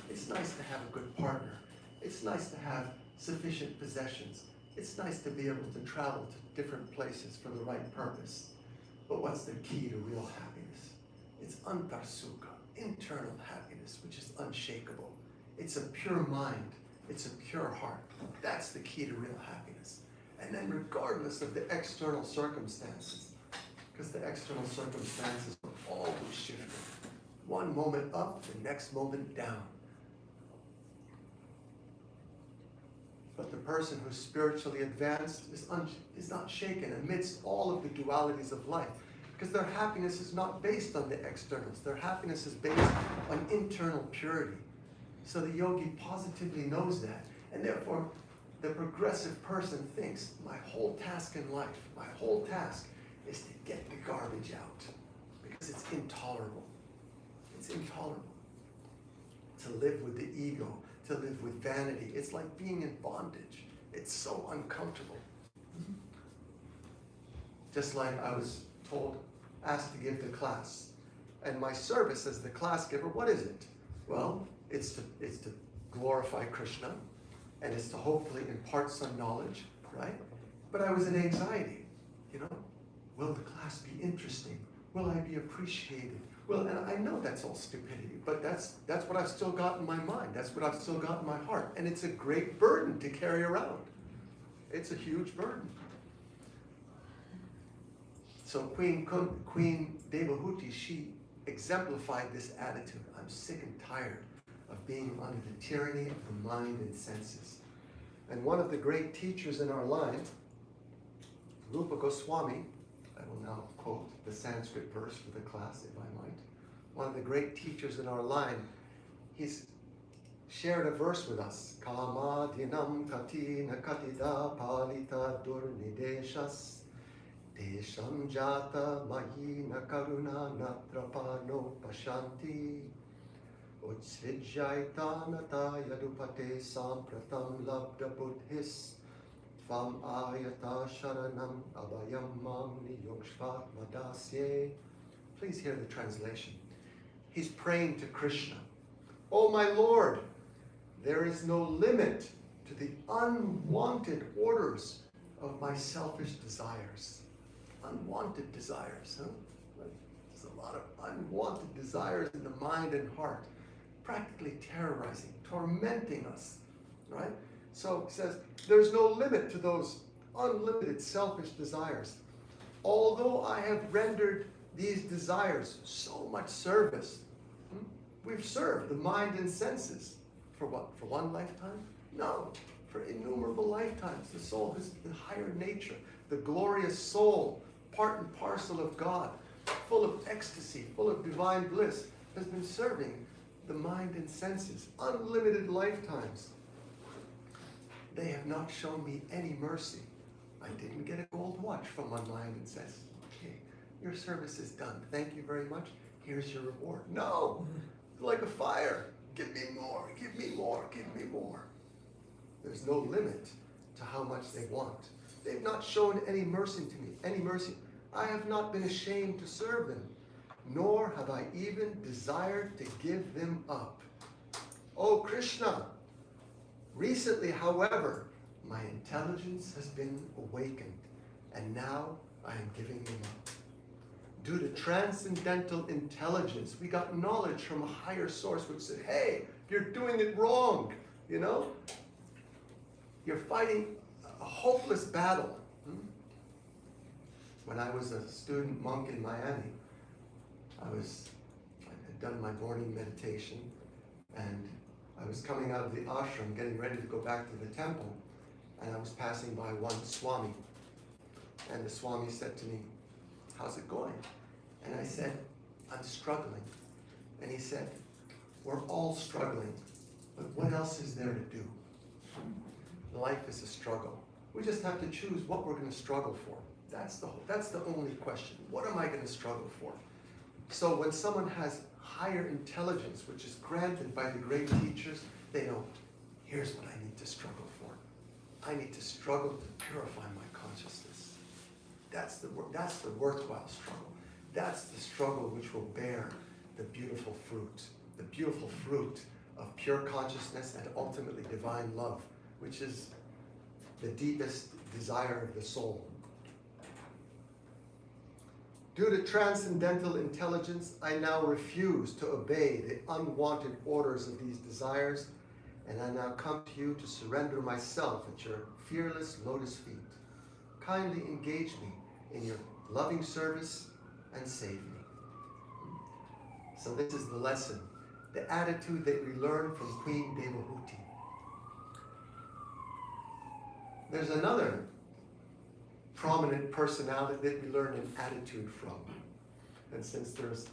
It's nice to have a good partner. It's nice to have sufficient possessions. It's nice to be able to travel to different places for the right purpose. But what's the key to real happiness? It's antarsukha, internal happiness, which is unshakable. It's a pure mind. It's a pure heart. That's the key to real happiness. And then regardless of the external circumstances, because the external circumstances are always shifting. One moment up, the next moment down. But the person who's spiritually advanced is not shaken amidst all of the dualities of life, because their happiness is not based on the externals. Their happiness is based on internal purity. So the yogi positively knows that, and therefore the progressive person thinks, my whole task in life, my whole task is to get the garbage out, because it's intolerable. It's intolerable to live with the ego, to live with vanity. It's like being in bondage. It's so uncomfortable. Just like I was asked to give the class, and my service as the class giver, what is it? Well, it's to glorify Krishna, and it's to hopefully impart some knowledge, right? But I was in anxiety, Will the class be interesting? Will I be appreciated? Well, and I know that's all stupidity, but that's what I've still got in my mind. That's what I've still got in my heart. And it's a great burden to carry around. It's a huge burden. So Queen Devahuti, she exemplified this attitude. I'm sick and tired of being under the tyranny of the mind and senses. And one of the great teachers in our line, Rupa Goswami, I will now quote the Sanskrit verse for the class, if I might. One of the great teachers in our line, he's shared a verse with us. Kama dinam katina katida palita durnideshas desham jata mahina karuna natrapano pashanti utsrijaitanata yadupate sampratam labda buddhis Tvam ayata sharanam abhayam mam niyokshvat madasye. Please hear the translation. He's praying to Krishna. Oh my Lord, there is no limit to the unwanted orders of my selfish desires. Unwanted desires, huh? There's a lot of unwanted desires in the mind and heart, practically terrorizing, tormenting us, right? So he says, there's no limit to those unlimited selfish desires. Although I have rendered these desires so much service, we've served the mind and senses. For what? For one lifetime? No, for innumerable lifetimes. The soul is the higher nature, the glorious soul, part and parcel of God, full of ecstasy, full of divine bliss, has been serving the mind and senses, unlimited lifetimes. They have not shown me any mercy. I didn't get a gold watch from my mind and says, okay, your service is done. Thank you very much. Here's your reward. No, like a fire. Give me more, give me more, give me more. There's no limit to how much they want. They've not shown any mercy to me, any mercy. I have not been ashamed to serve them, nor have I even desired to give them up. Oh Krishna, recently, however, my intelligence has been awakened, and now I am giving them up. Due to transcendental intelligence, we got knowledge from a higher source which said, hey, you're doing it wrong, you know? You're fighting a hopeless battle. When I was a student monk in Miami, I had done my morning meditation, and I was coming out of the ashram, getting ready to go back to the temple, and I was passing by one Swami, and the Swami said to me, how's it going? And I said, I'm struggling. And he said, we're all struggling, but what else is there to do? Life is a struggle. We just have to choose what we're going to struggle for. That's the only question. What am I going to struggle for? So when someone has higher intelligence, which is granted by the great teachers, they know, here's what I need to struggle for. I need to struggle to purify my consciousness. That's the worthwhile struggle. That's the struggle which will bear the beautiful fruit of pure consciousness and ultimately divine love, which is the deepest desire of the soul. Due to transcendental intelligence, I now refuse to obey the unwanted orders of these desires, and I now come to you to surrender myself at your fearless lotus feet. Kindly engage me in your loving service and save me. So this is the lesson, the attitude that we learn from Queen Devahuti. There's another prominent personality that we learn an attitude from. And since there's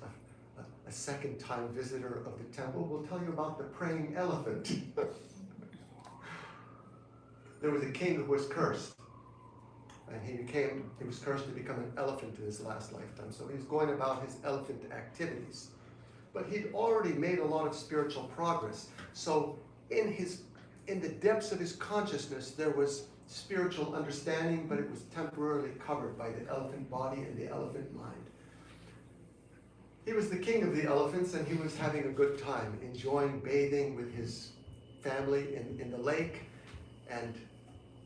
a second-time visitor of the temple, we'll tell you about the praying elephant. There was a king who was cursed. And he was cursed to become an elephant in his last lifetime. So he was going about his elephant activities. But he'd already made a lot of spiritual progress. So in the depths of his consciousness, there was spiritual understanding, but it was temporarily covered by the elephant body and the elephant mind. He was the king of the elephants, and he was having a good time, enjoying bathing with his family in the lake. And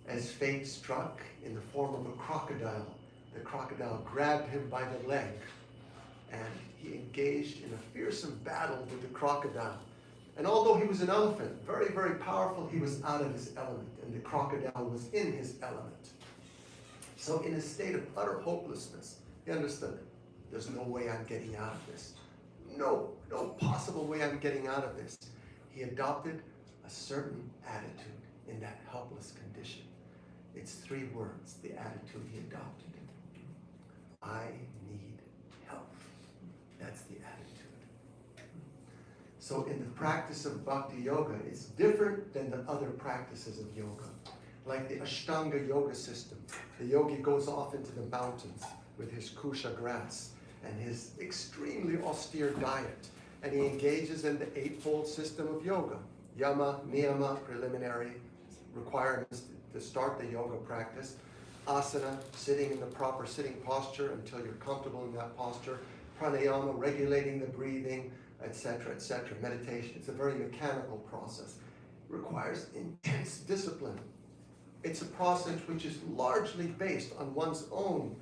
as fate struck in the form of a crocodile, the crocodile grabbed him by the leg, and he engaged in a fearsome battle with the crocodile. And although he was an elephant, very, very powerful, he was out of his element, and the crocodile was in his element. So in a state of utter hopelessness, he understood, there's no way I'm getting out of this. No possible way I'm getting out of this. He adopted a certain attitude in that helpless condition. It's 3 words, the attitude he adopted. I need help. That's the attitude. So in the practice of bhakti yoga, it's different than the other practices of yoga. Like the Ashtanga yoga system, the yogi goes off into the mountains with his kusha grass and his extremely austere diet, and he engages in the 8-fold system of yoga. Yama, niyama, preliminary requirements to start the yoga practice. Asana, sitting in the proper sitting posture until you're comfortable in that posture. Pranayama, regulating the breathing, etc., etc. Meditation, it's a very mechanical process. It requires intense discipline. It's a process which is largely based on one's own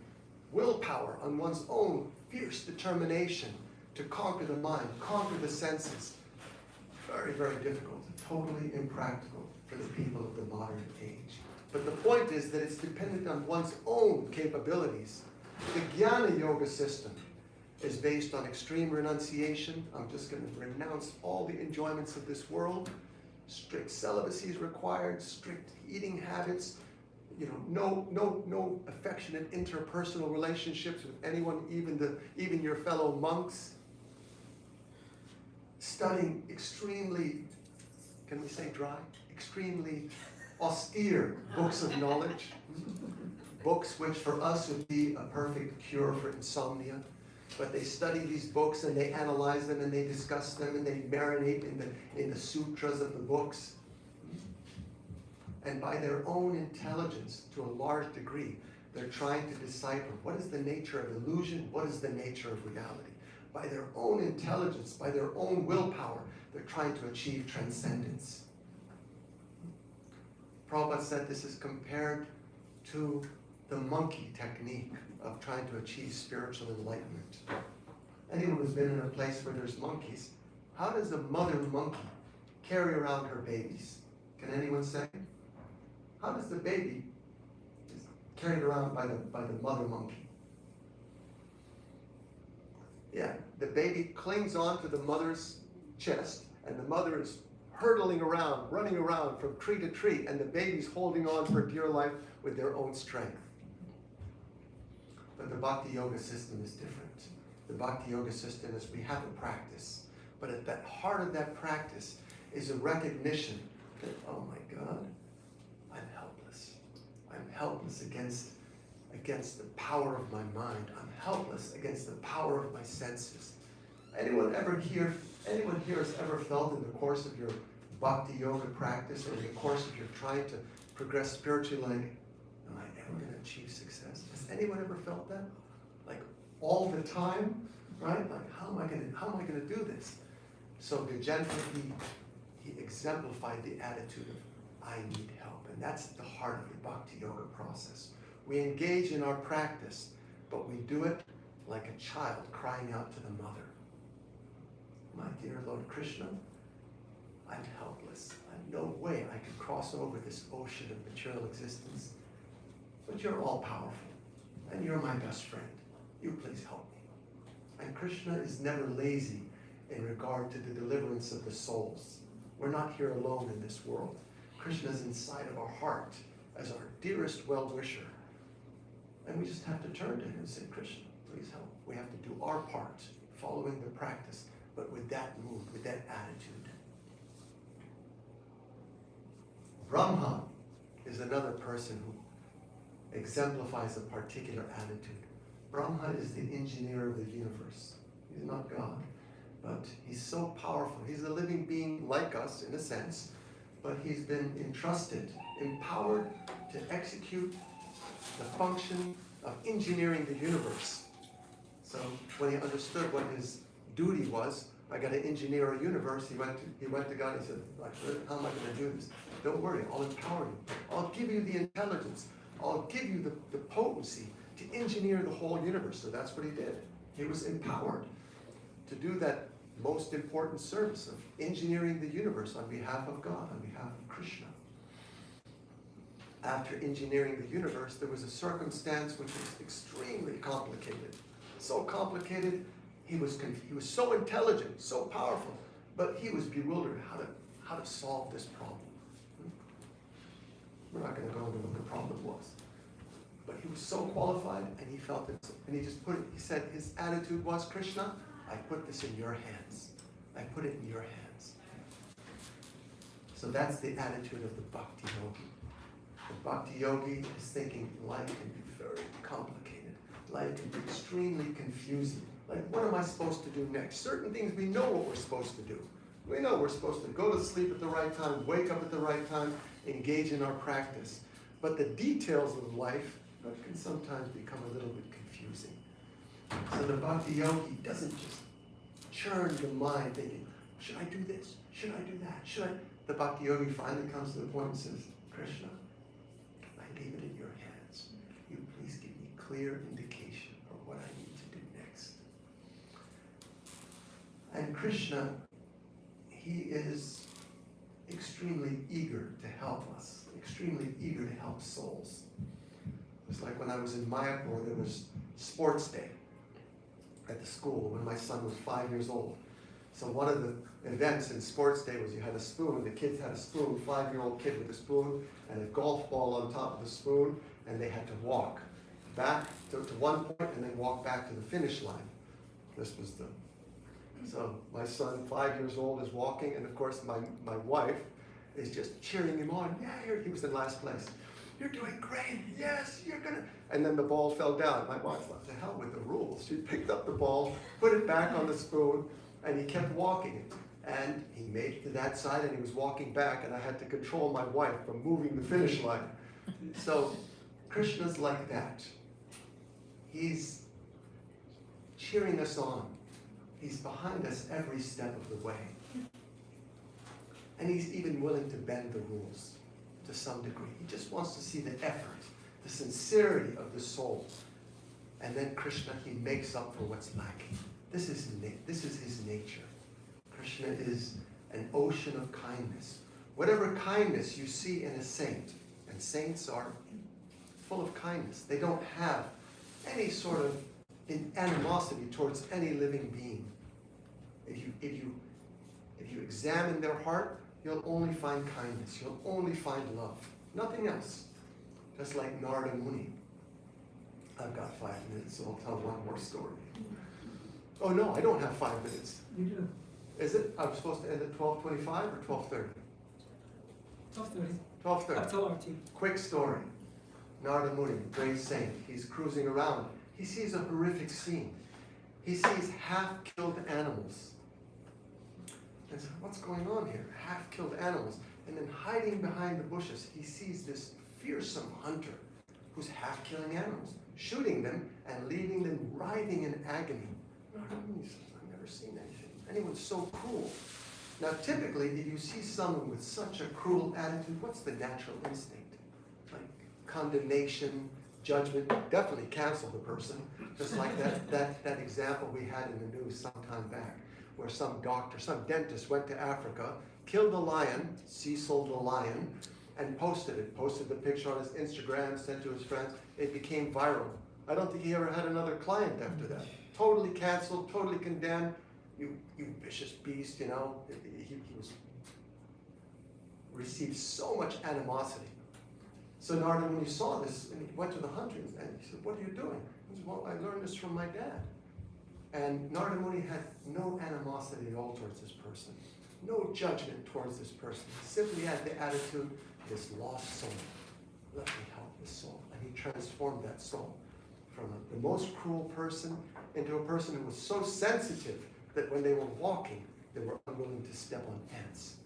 willpower, on one's own fierce determination to conquer the mind, conquer the senses. Very, very difficult, totally impractical for the people of the modern age. But the point is that it's dependent on one's own capabilities. The Jnana Yoga system is based on extreme renunciation. I'm just going to renounce all the enjoyments of this world. Strict celibacy is required, strict eating habits, no affectionate interpersonal relationships with anyone, even your fellow monks. Studying extremely, can we say dry? Extremely austere books of knowledge. Books which for us would be a perfect cure for insomnia. But they study these books and they analyze them and they discuss them and they marinate in the sutras of the books. And by their own intelligence, to a large degree, they're trying to decipher what is the nature of illusion, what is the nature of reality. By their own intelligence, by their own willpower, they're trying to achieve transcendence. Prabhupada said this is compared to the monkey technique of trying to achieve spiritual enlightenment. Anyone who's been in a place where there's monkeys, how does a mother monkey carry around her babies? Can anyone say? How does the baby is carried around by the mother monkey? Yeah, the baby clings onto the mother's chest, and the mother is hurtling around, running around from tree to tree, and the baby's holding on for dear life with their own strength. But the Bhakti Yoga system is different. The Bhakti Yoga system is we have a practice, but at the heart of that practice is a recognition that, oh my God, I'm helpless. I'm helpless against the power of my mind. I'm helpless against the power of my senses. Anyone here has ever felt in the course of your Bhakti Yoga practice or in the course of your trying to progress spiritually, like, am I ever going to achieve success? Has anyone ever felt that? Like all the time, right? Like, how am I going to do this? So Gajendra, he exemplified the attitude of, I need help. And that's the heart of the Bhakti Yoga process. We engage in our practice, but we do it like a child crying out to the mother. My dear Lord Krishna, I'm helpless. No way I could cross over this ocean of material existence. But you're all powerful, and you're my best friend. You please help me. And Krishna is never lazy in regard to the deliverance of the souls. We're not here alone in this world. Krishna is inside of our heart as our dearest well-wisher. And we just have to turn to him and say, Krishna, please help. We have to do our part, following the practice, but with that mood, with that attitude. Brahma is another person who exemplifies a particular attitude. Brahma is the engineer of the universe. He's not God, but he's so powerful. He's a living being like us in a sense, but he's been entrusted, empowered to execute the function of engineering the universe. So when he understood what his duty was, I got to engineer a universe, he went to God and said, how am I going to do this? Don't worry, I'll empower you. I'll give you the intelligence. I'll give you the potency to engineer the whole universe. So that's what he did. He was empowered to do that most important service of engineering the universe on behalf of God, on behalf of Krishna. After engineering the universe, there was a circumstance which was extremely complicated. So complicated, he was so intelligent, so powerful, but he was bewildered how to solve this problem. We're not going to go into what the problem was. But he was so qualified, and he felt it, and he said his attitude was, Krishna, I put this in your hands. I put it in your hands. So that's the attitude of the Bhakti Yogi. The Bhakti Yogi is thinking life can be very complicated. Life can be extremely confusing. Like, what am I supposed to do next? Certain things we know what we're supposed to do. We know we're supposed to go to sleep at the right time, wake up at the right time, engage in our practice. But the details of life can sometimes become a little bit confusing. So the Bhakti Yogi doesn't just churn the mind thinking, should I do this? Should I do that? The Bhakti Yogi finally comes to the point and says, Krishna, I leave it in your hands. You please give me clear indication of what I need to do next. And Krishna, he is extremely eager to help us, extremely eager to help souls. It was like when I was in Mayapur, there was sports day at the school when my son was 5 years old. So one of the events in sports day was you had a spoon, the kids had a spoon, 5-year-old kid with a spoon and a golf ball on top of the spoon, and they had to walk back to one point and then walk back to the finish line. So my son, 5 years old, is walking, and of course my wife is just cheering him on. Yeah, he was in last place. You're doing great. Yes, you're gonna. And then the ball fell down. My wife thought, to hell with the rules. She picked up the ball, put it back on the spoon, and he kept walking. And he made it to that side, and he was walking back, and I had to control my wife from moving the finish line. So Krishna's like that. He's cheering us on. He's behind us every step of the way. And he's even willing to bend the rules to some degree. He just wants to see the effort the sincerity of the soul. And then Krishna, he makes up for what's lacking. This is his nature. Krishna is an ocean of kindness. Whatever kindness you see in a saint, and saints are full of kindness. They don't have any sort of animosity towards any living being. If you examine their heart, you'll only find kindness. You'll only find love. Nothing else. Just like Narada Muni. I've got 5 minutes, so I'll tell one more story. Oh no, I don't have 5 minutes. You do. Is it? I'm supposed to end at 12:25 or 12:30? 12:30. 12:30. Up till RT. Quick story. Narada Muni, great saint. He's cruising around. He sees a horrific scene. He sees half-killed animals. And says, what's going on here? Half-killed animals. And then hiding behind the bushes, he sees this fearsome hunter who's half-killing animals, shooting them and leaving them writhing in agony. Narada Muni says, I've never seen anyone so cruel. Now, typically, if you see someone with such a cruel attitude, what's the natural instinct? Like condemnation, judgment, definitely cancel the person. Just like that example we had in the news some time back, where some doctor, some dentist went to Africa, killed a lion, Cecil the lion, and posted it. Posted the picture on his Instagram, sent to his friends. It became viral. I don't think he ever had another client after that. Totally canceled, totally condemned. You vicious beast, you know. He received so much animosity. So Narada, when he saw this, and he went to the hunter and he said, what are you doing? He said, well, I learned this from my dad. And Narada Muni had no animosity at all towards this person. No judgment towards this person. He simply had the attitude, this lost soul. Let me help this soul. And he transformed that soul from the most cruel person into a person who was so sensitive that when they were walking, they were unwilling to step on ants.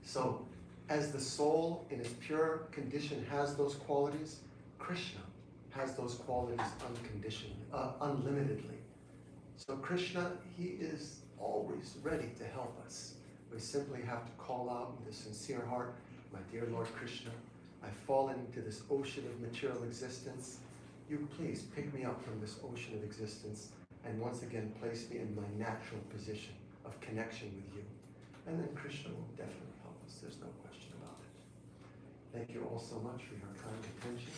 So, as the soul in its pure condition has those qualities, Krishna has those qualities unconditionally, unlimitedly. So Krishna, he is always ready to help us. We simply have to call out with a sincere heart, my dear Lord Krishna, I've fallen into this ocean of material existence. You please pick me up from this ocean of existence and once again place me in my natural position of connection with you. And then Krishna will definitely help us. There's no question about it. Thank you all so much for your kind attention.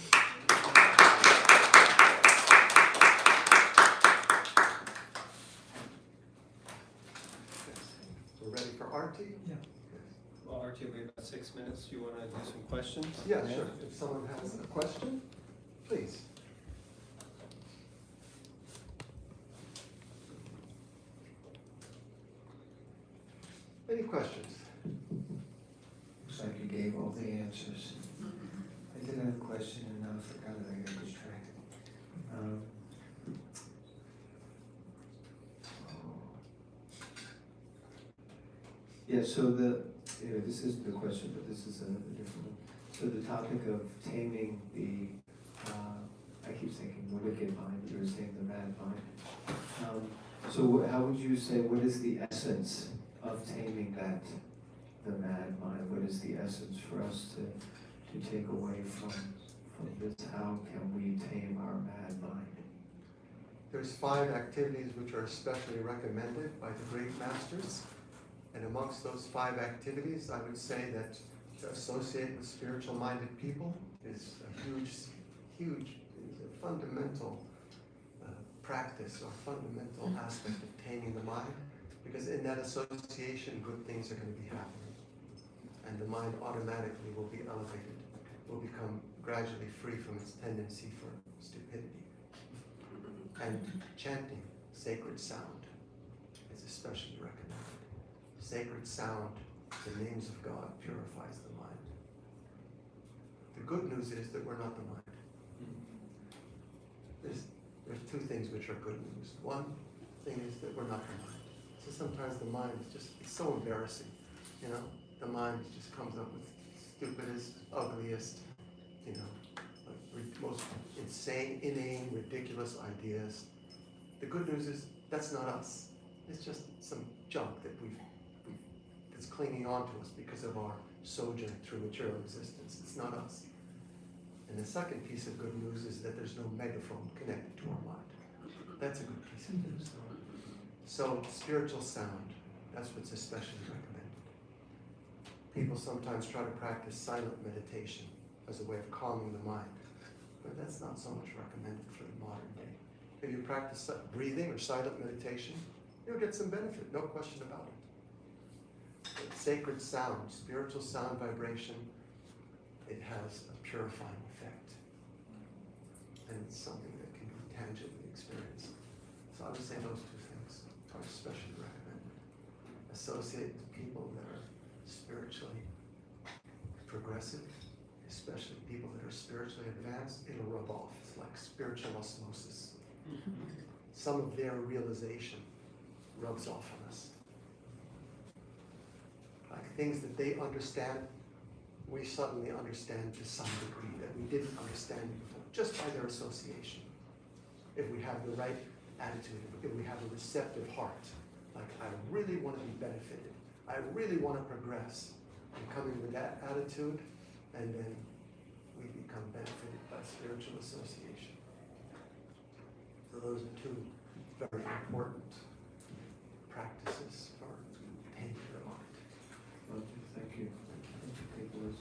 We're ready for Arti? Yeah. Well, Archie, we have about 6 minutes. Do you want to do some questions? Yeah, sure. If someone has a question, please. Any questions? Looks like you gave all the answers. I did have a question and now I forgot it. I got distracted. Yeah, so this isn't the question, but this is a different one. So the topic of taming the, I keep thinking the wicked mind, but you were saying the mad mind. So how would you say, what is the essence of taming the mad mind? What is the essence for us to take away from this? How can we tame our mad mind? There's 5 activities which are especially recommended by the great masters. And amongst those 5 activities, I would say that to associate with spiritual-minded people is a fundamental practice or fundamental aspect of taming the mind. Because in that association, good things are going to be happening. And the mind automatically will be elevated, will become gradually free from its tendency for stupidity. And chanting sacred sound is especially recommended. Sacred sound, the names of God, purifies the mind. The good news is that we're not the mind. There's 2 things which are good news. One thing is that we're not the mind. So sometimes the mind is just, it's so embarrassing, you know? The mind just comes up with stupidest, ugliest, you know, like most insane, inane, ridiculous ideas. The good news is that's not us. It's just some junk that that's clinging on to us because of our sojourn through material existence. It's not us. And the second piece of good news is that there's no megaphone connected to our mind. That's a good piece of news. So spiritual sound, that's what's especially recommended. People sometimes try to practice silent meditation as a way of calming the mind, but that's not so much recommended for the modern day. If you practice breathing or silent meditation, you'll get some benefit, no question about it. But sacred sound, spiritual sound vibration, it has a purifying effect. And it's something that can be tangibly experienced. So I would say those two things are especially recommended. Associate with people that are spiritually progressive, especially people that are spiritually advanced, it'll rub off. It's like spiritual osmosis. Some of their realization rubs off on us. Like things that they understand, we suddenly understand to some degree that we didn't understand before, just by their association. If we have the right attitude, if we have a receptive heart, like I really want to be benefited, I really want to progress, and coming with that attitude, and then we become benefited by spiritual association. So those are two very important practices for tending your heart. Roger, thank you. Thank you.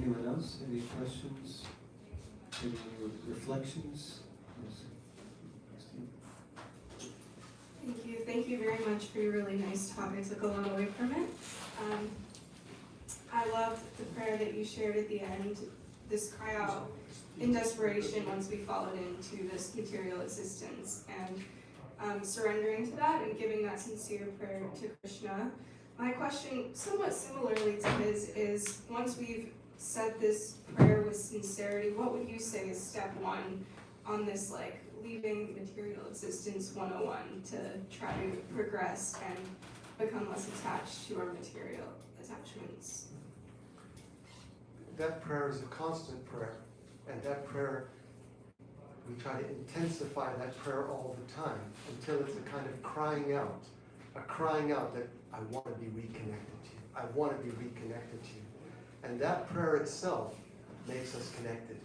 Anyone else? Any questions? Any reflections? Yes. Thank you. Thank you very much for your really nice talk. I took a lot away from it. I loved the prayer that you shared at the end, this cry out in desperation once we followed into this material existence, and surrendering to that and giving that sincere prayer to Krishna. My question, somewhat similarly to his, is once we've said this prayer with sincerity, what would you say is step one on this, like, leaving material existence 101 to try to progress and become less attached to our material attachments? That prayer is a constant prayer, and that prayer, we try to intensify that prayer all the time until it's a kind of crying out that I want to be reconnected to you. I want to be reconnected to you. And that prayer itself makes us connected.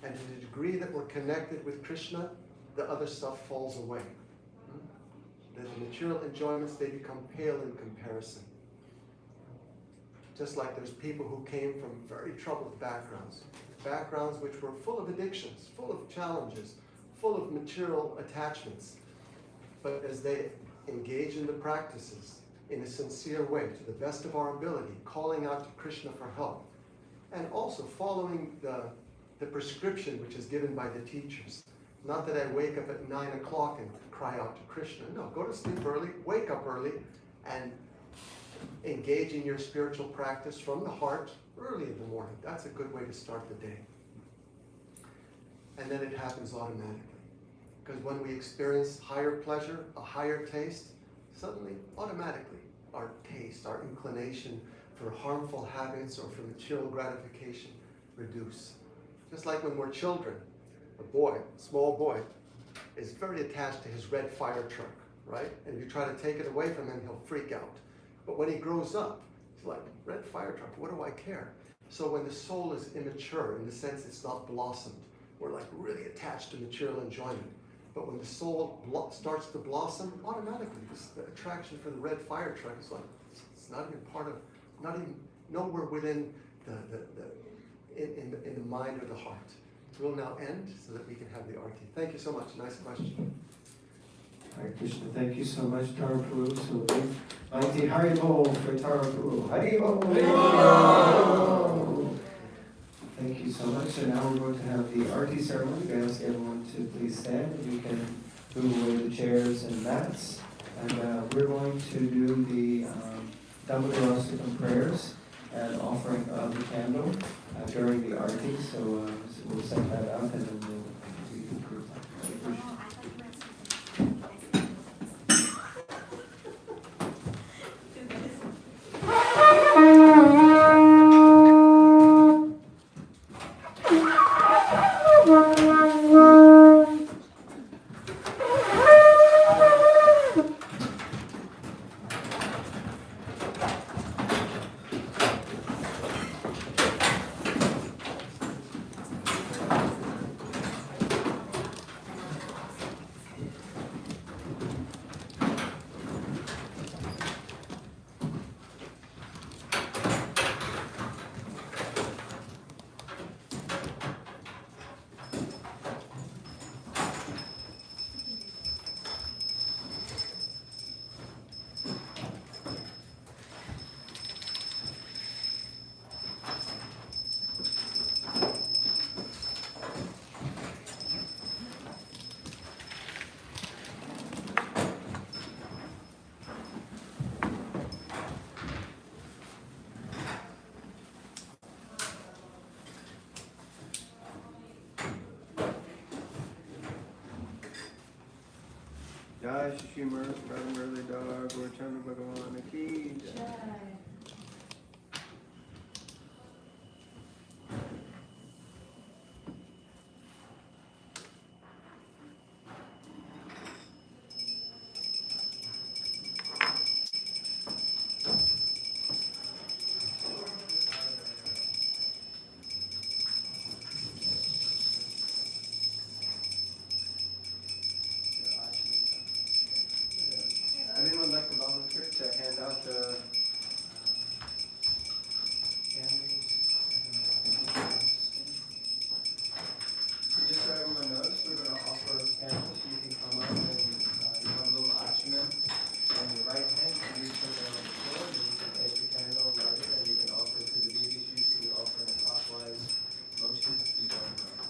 And to the degree that we're connected with Krishna, the other stuff falls away. The material enjoyments, they become pale in comparison. Just like there's people who came from very troubled backgrounds which were full of addictions, full of challenges, full of material attachments. But as they engage in the practices in a sincere way, to the best of our ability, calling out to Krishna for help, and also following the prescription which is given by the teachers. Not that I wake up at 9 o'clock and cry out to Krishna. No, go to sleep early, wake up early, and engage in your spiritual practice from the heart early in the morning. That's a good way to start the day. And then it happens automatically. Because when we experience higher pleasure, a higher taste, suddenly, automatically, our taste, our inclination for harmful habits or for material gratification reduce. Just like when we're children, a small boy, is very attached to his red fire truck, right? And if you try to take it away from him, he'll freak out. But when he grows up, he's like, red fire truck, what do I care? So when the soul is immature, in the sense it's not blossomed, we're like really attached to material enjoyment. But when the soul starts to blossom, automatically, the attraction for the red fire truck is like, it's not even part of, not even nowhere within in the mind or the heart. We'll now end so that we can have the arti. Thank you so much. Nice question. Hare Krishna, thank you so much, Tara Prabhu. So, mighty Hari Bol for Tara Prabhu. Hari Bol. Hari Bol. Thank you so much. So now we're going to have the arti ceremony. I ask everyone to please stand, and you can move away the chairs and mats. And we're going to do the Dhammadarastakam prayers and offering of the candle during the arti. So we'll set that up, and then we conclude. Jai Shri Radha Murli Dhar Gaurachandra Bhagavan Ki Jai. Anyone like to volunteer to hand out the candles? Just so everyone knows, we're going to offer candles. You can come up and you have a little achiman on your right hand. You can put it on the floor. You can take your candle, light it, and you can offer it to the deities. Usually offer in a clockwise motion. You don't know.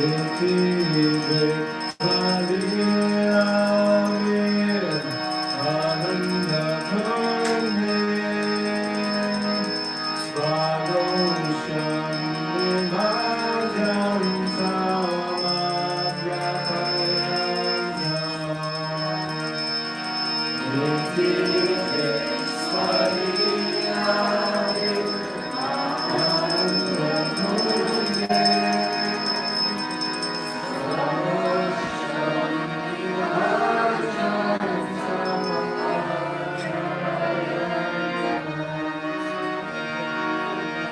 Iti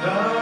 Krishna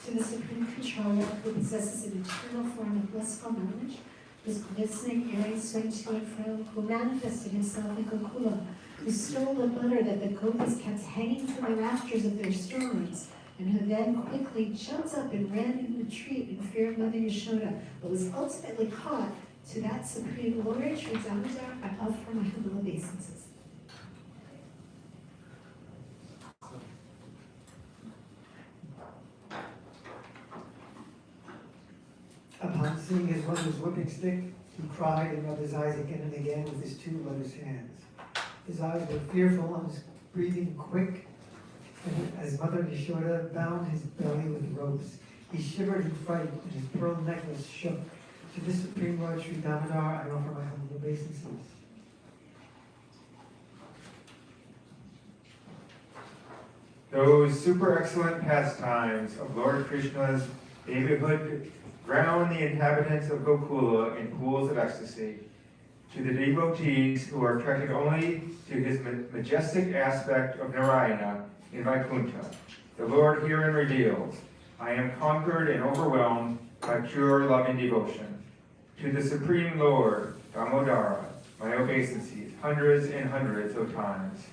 To the Supreme Controller, who possesses an eternal form of blissful knowledge, whose glistening earrings swing to and fro, who manifested himself in Gokula, who stole the butter that the gopis kept hanging from the rafters of their storerooms, and who then quickly jumped up and ran in retreat in fear of Mother Yashoda, but was ultimately caught. To that Supreme Lord, Sri Damodar, I offer my humble obeisances. Upon seeing his mother's whipping stick, he cried and rubbed his eyes again and again with his two lotus hands. His eyes were fearful and his breathing quick, and as Mother Yashoda bound his belly with ropes, he shivered in fright and his pearl necklace shook. To this Supreme Lord Sri Damodar, I offer my humble obeisances. Those super excellent pastimes of Lord Krishna's babyhood drown the inhabitants of Gokula in pools of ecstasy. To the devotees who are attracted only to his majestic aspect of Narayana in Vaikuntha, the Lord herein reveals, I am conquered and overwhelmed by pure loving devotion. To the Supreme Lord, Damodara, my obeisances, hundreds and hundreds of times.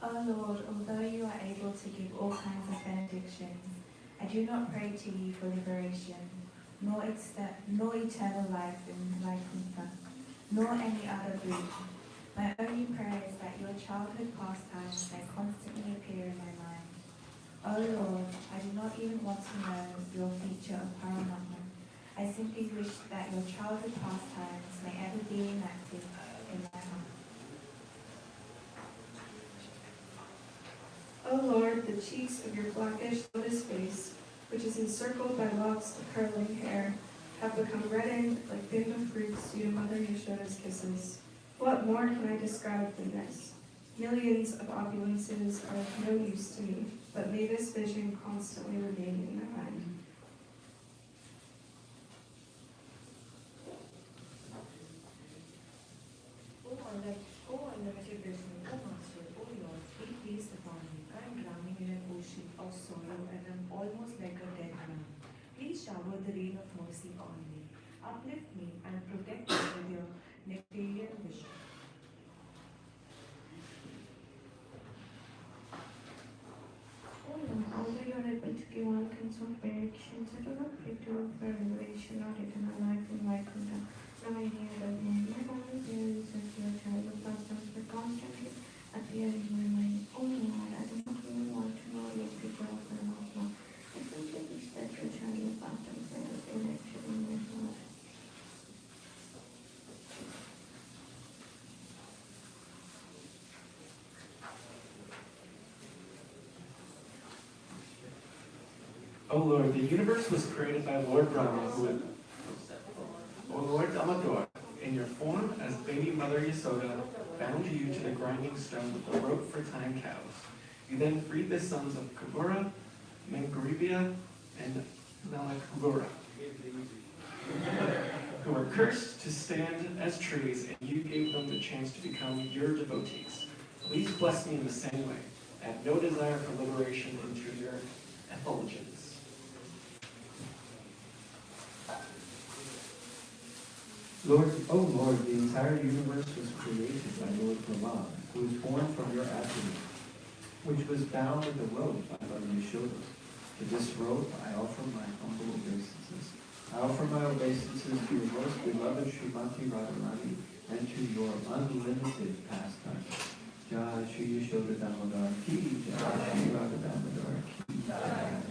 O Lord, although you are able to give all kinds of benedictions, I do not pray to you for liberation, nor eternal life in Vaikuntha, nor any other boon. My only prayer is that your childhood pastimes may constantly appear in my mind. O Lord, I do not even want to know your feature of Paramatma. I simply wish that your childhood pastimes may ever be enacted in my heart. the cheeks of your blackish lotus face, which is encircled by locks of curling hair, have become reddened like bimba fruits due to Mother Yashoda's kisses. What more can I describe than this? Millions of opulences are of no use to me, but may this vision constantly remain in my mind. O unlimited wisdom, O Master, O Lord, be pleased upon me. I am drowning in an ocean of sorrow and am almost like a dead man. Please shower the rain of mercy on me. Uplift me and protect me with your nectarian vision. Oh Lord, although you are able to give all kinds of directions, I do not pray to you for revelation or eternal life in Vaikuntha. Now I hear the name. My only prayer is that your child of pastimes will constantly appear in my mind. Oh Lord, I do not even want to know your figure of Paramatma. I simply wish that your child of pastimes will appear actually in my heart. O Lord, the universe was created by Lord Brahma, who, O Lord Damodar, in your form as baby Mother Yasoda, bound you to the grinding stone with a rope for tying cows. You then freed the sons of Kabura, Mangaribia, and Nalakagura, who were cursed to stand as trees, and you gave them the chance to become your devotees. Please bless me in the same way. I have no desire for liberation into your effulgence. Lord, O Lord, the entire universe was created by Lord Brahma, who was born from your abdomen, which was bound with a rope by Mother Yashoda. To this rope I offer my humble obeisances. I offer my obeisances to your most beloved Srimati Radharani and to your unlimited pastimes. Jai Shri Yashoda Damodar Ki, Jai Shri Radha Damodar Ki, Jai.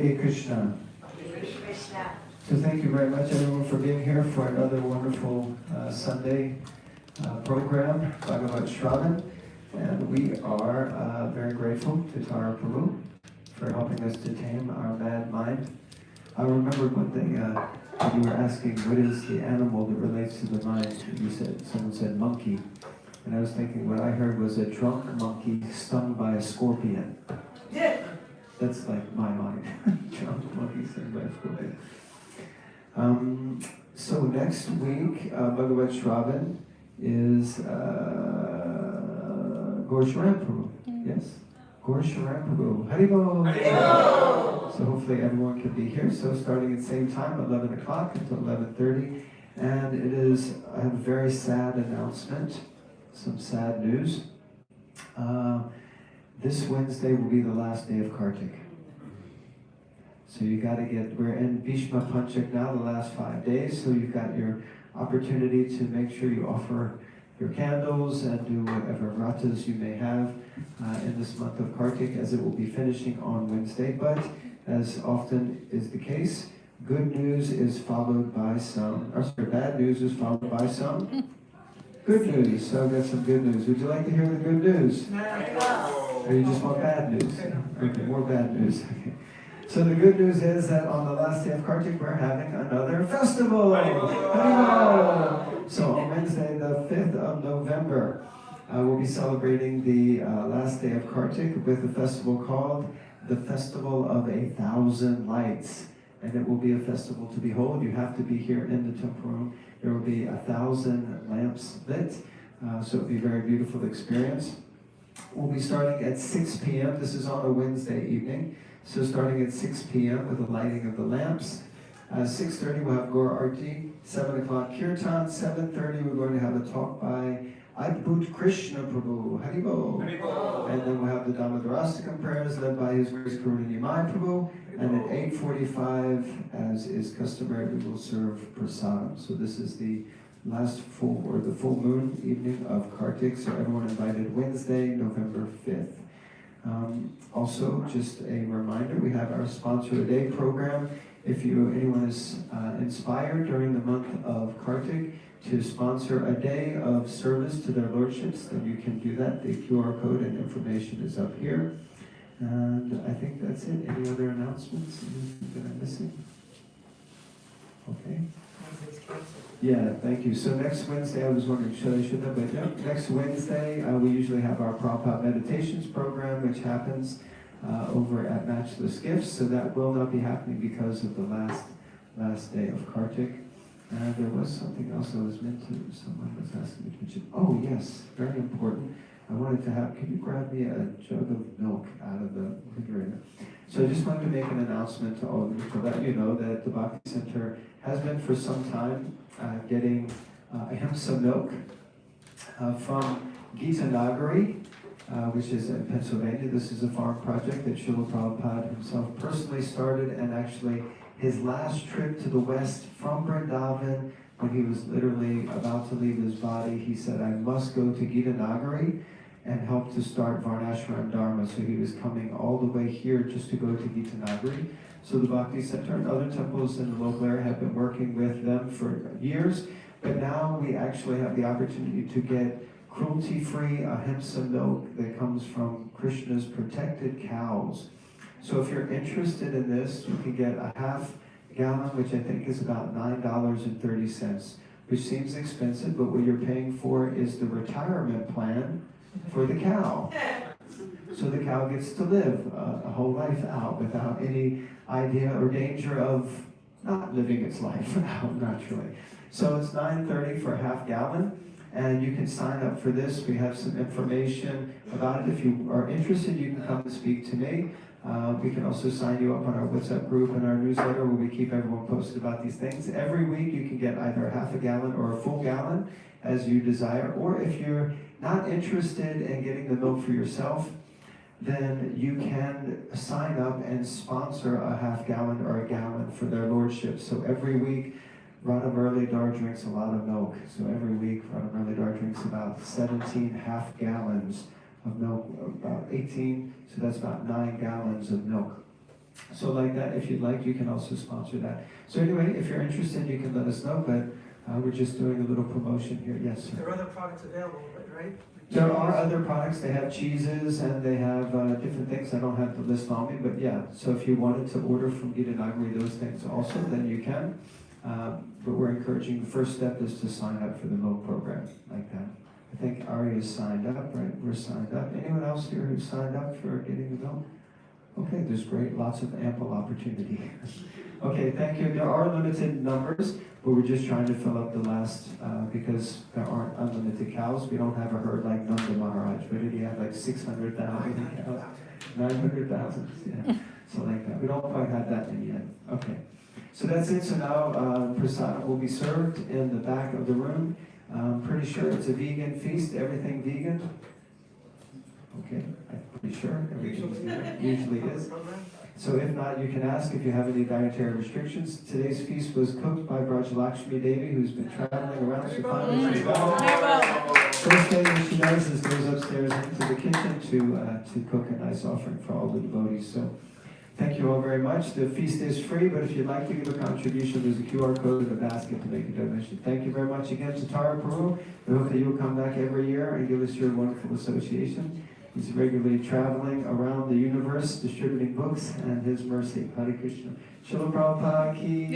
Hare Krishna. So thank you very much everyone for being here for another wonderful Sunday program, Bhagavat Sravana. And we are very grateful to Tara Prabhu for helping us to tame our mad mind. I remember one thing, when you were asking what is the animal that relates to the mind, someone said monkey. And I was thinking what I heard was a drunk monkey stung by a scorpion. Yeah. That's like my mind. Drunk monkey stung by a scorpion. So next week, Bhagavat Sravana is Gaur-Sharan Prabhu. Yes? Gaur-Sharan Prabhu. Haribol! So hopefully everyone can be here. So starting at the same time, 11 o'clock until 11:30. And I have a very sad announcement, some sad news. This Wednesday will be the last day of Kartik. So you got to we're in Bhishma Panchak now, the last 5 days, so you've got your opportunity to make sure you offer your candles and do whatever vratas you may have in this month of Kartik, as it will be finishing on Wednesday. But as often is the case, good news is followed by bad news is followed by some good news. So I've got some good news. Would you like to hear the good news? Or you just want bad news? Okay, more bad news. Okay. So the good news is that on the last day of Kartik, we're having another festival. So on Wednesday, the 5th of November, we'll be celebrating the last day of Kartik with a festival called the Festival of 1,000 Lights. And it will be a festival to behold. You have to be here in the temple room. There will be 1,000 lamps lit. So it'll be a very beautiful experience. We'll be starting at 6 p.m. This is on a Wednesday evening. So starting at 6 p.m. with the lighting of the lamps. 6:30 we'll have Gaur Arti. 7 o'clock Kirtan. 7:30 we're going to have a talk by Adbhut Krishna Prabhu. Haribol. And then we'll have the Damodarastakam prayers led by His Grace Karuna Nimai Prabhu. And at 8:45, as is customary, we will serve prasadam. So this is the last full moon evening of Kartik. So everyone invited Wednesday, November 5th. Also, just a reminder, we have our Sponsor a Day program. If anyone is inspired during the month of Kartik to sponsor a day of service to their lordships, then you can do that. The QR code and information is up here. And I think that's it. Any other announcements? Anything that I'm missing? Okay. Yeah, thank you. So next Wednesday, I was wondering, next Wednesday, we usually have our Prabhupada Meditations program, which happens over at Matchless Gifts. So that will not be happening because of the last day of Kartik. And there was something else I was meant to, someone was asking me to mention. Oh yes, very important. I wanted to could you grab me a jug of milk out of the refrigerator? So I just wanted to make an announcement to all of you to let you know that the Bhakti Center has been for some time getting ahimsa milk from Gita Nagari, which is in Pennsylvania. This is a farm project that Srila Prabhupada himself personally started, and actually his last trip to the west from Vrindavan, when he was literally about to leave his body, he said, I must go to Gita Nagari and help to start Varnashram Dharma. So he was coming all the way here just to go to Gita Nagari. So the Bhakti Center and other temples in the local area have been working with them for years, but now we actually have the opportunity to get cruelty-free ahimsa milk that comes from Krishna's protected cows. So if you're interested in this, you can get a half gallon, which I think is about $9.30, which seems expensive, but what you're paying for is the retirement plan for the cow. So the cow gets to live a whole life out without any idea or danger of not living its life out naturally. So it's $9.30 for a half gallon, and you can sign up for this. We have some information about it. If you are interested, you can come and speak to me. We can also sign you up on our WhatsApp group and our newsletter where we keep everyone posted about these things. Every week you can get either a half a gallon or a full gallon as you desire. Or if you're not interested in getting the milk for yourself, then you can sign up and sponsor a half gallon or a gallon for their lordship. So every week, Radha Muralidhar drinks a lot of milk. So every week, Radha Muralidhar drinks about 17 half gallons of milk, about 18, so that's about 9 gallons of milk. So like that, if you'd like, you can also sponsor that. So anyway, if you're interested, you can let us know, but we're just doing a little promotion here. Yes, sir. There are other products available, right? There are other products. They have cheeses and they have different things. I don't have the list on me, but yeah. So if you wanted to order from Gitanagari those things also, then you can. But we're encouraging, the first step is to sign up for the milk program, like that. I think Ari is signed up, right? We're signed up. Anyone else here who's signed up for getting the milk? Okay, there's great, lots of ample opportunity. Okay, thank you. There are limited numbers, but we're just trying to fill up the last, because there aren't unlimited cows. We don't have a herd like Nanda Maharaj. Where did he have like 600,000 cows? 900,000, yeah. So like that. We don't quite have that many yet. Okay. So that's it. So now prasadam will be served in the back of the room. Pretty sure it's a vegan feast. Everything vegan. Okay, I'm pretty sure everything's vegan. Usually is. So if not, you can ask if you have any dietary restrictions. Today's feast was cooked by Brajalakshmi Devi, who's been traveling around. So finally she's back. First thing that she does is goes upstairs into the kitchen to cook a nice offering for all the devotees. So thank you all very much. The feast is free, but if you'd like to give a contribution, there's a QR code in the basket to make a donation. Thank you very much again to Tara Peru. We hope that you'll come back every year and give us your wonderful association. He's regularly traveling around the universe, distributing books and his mercy. Hare Krishna. Srila Prabhupada ki.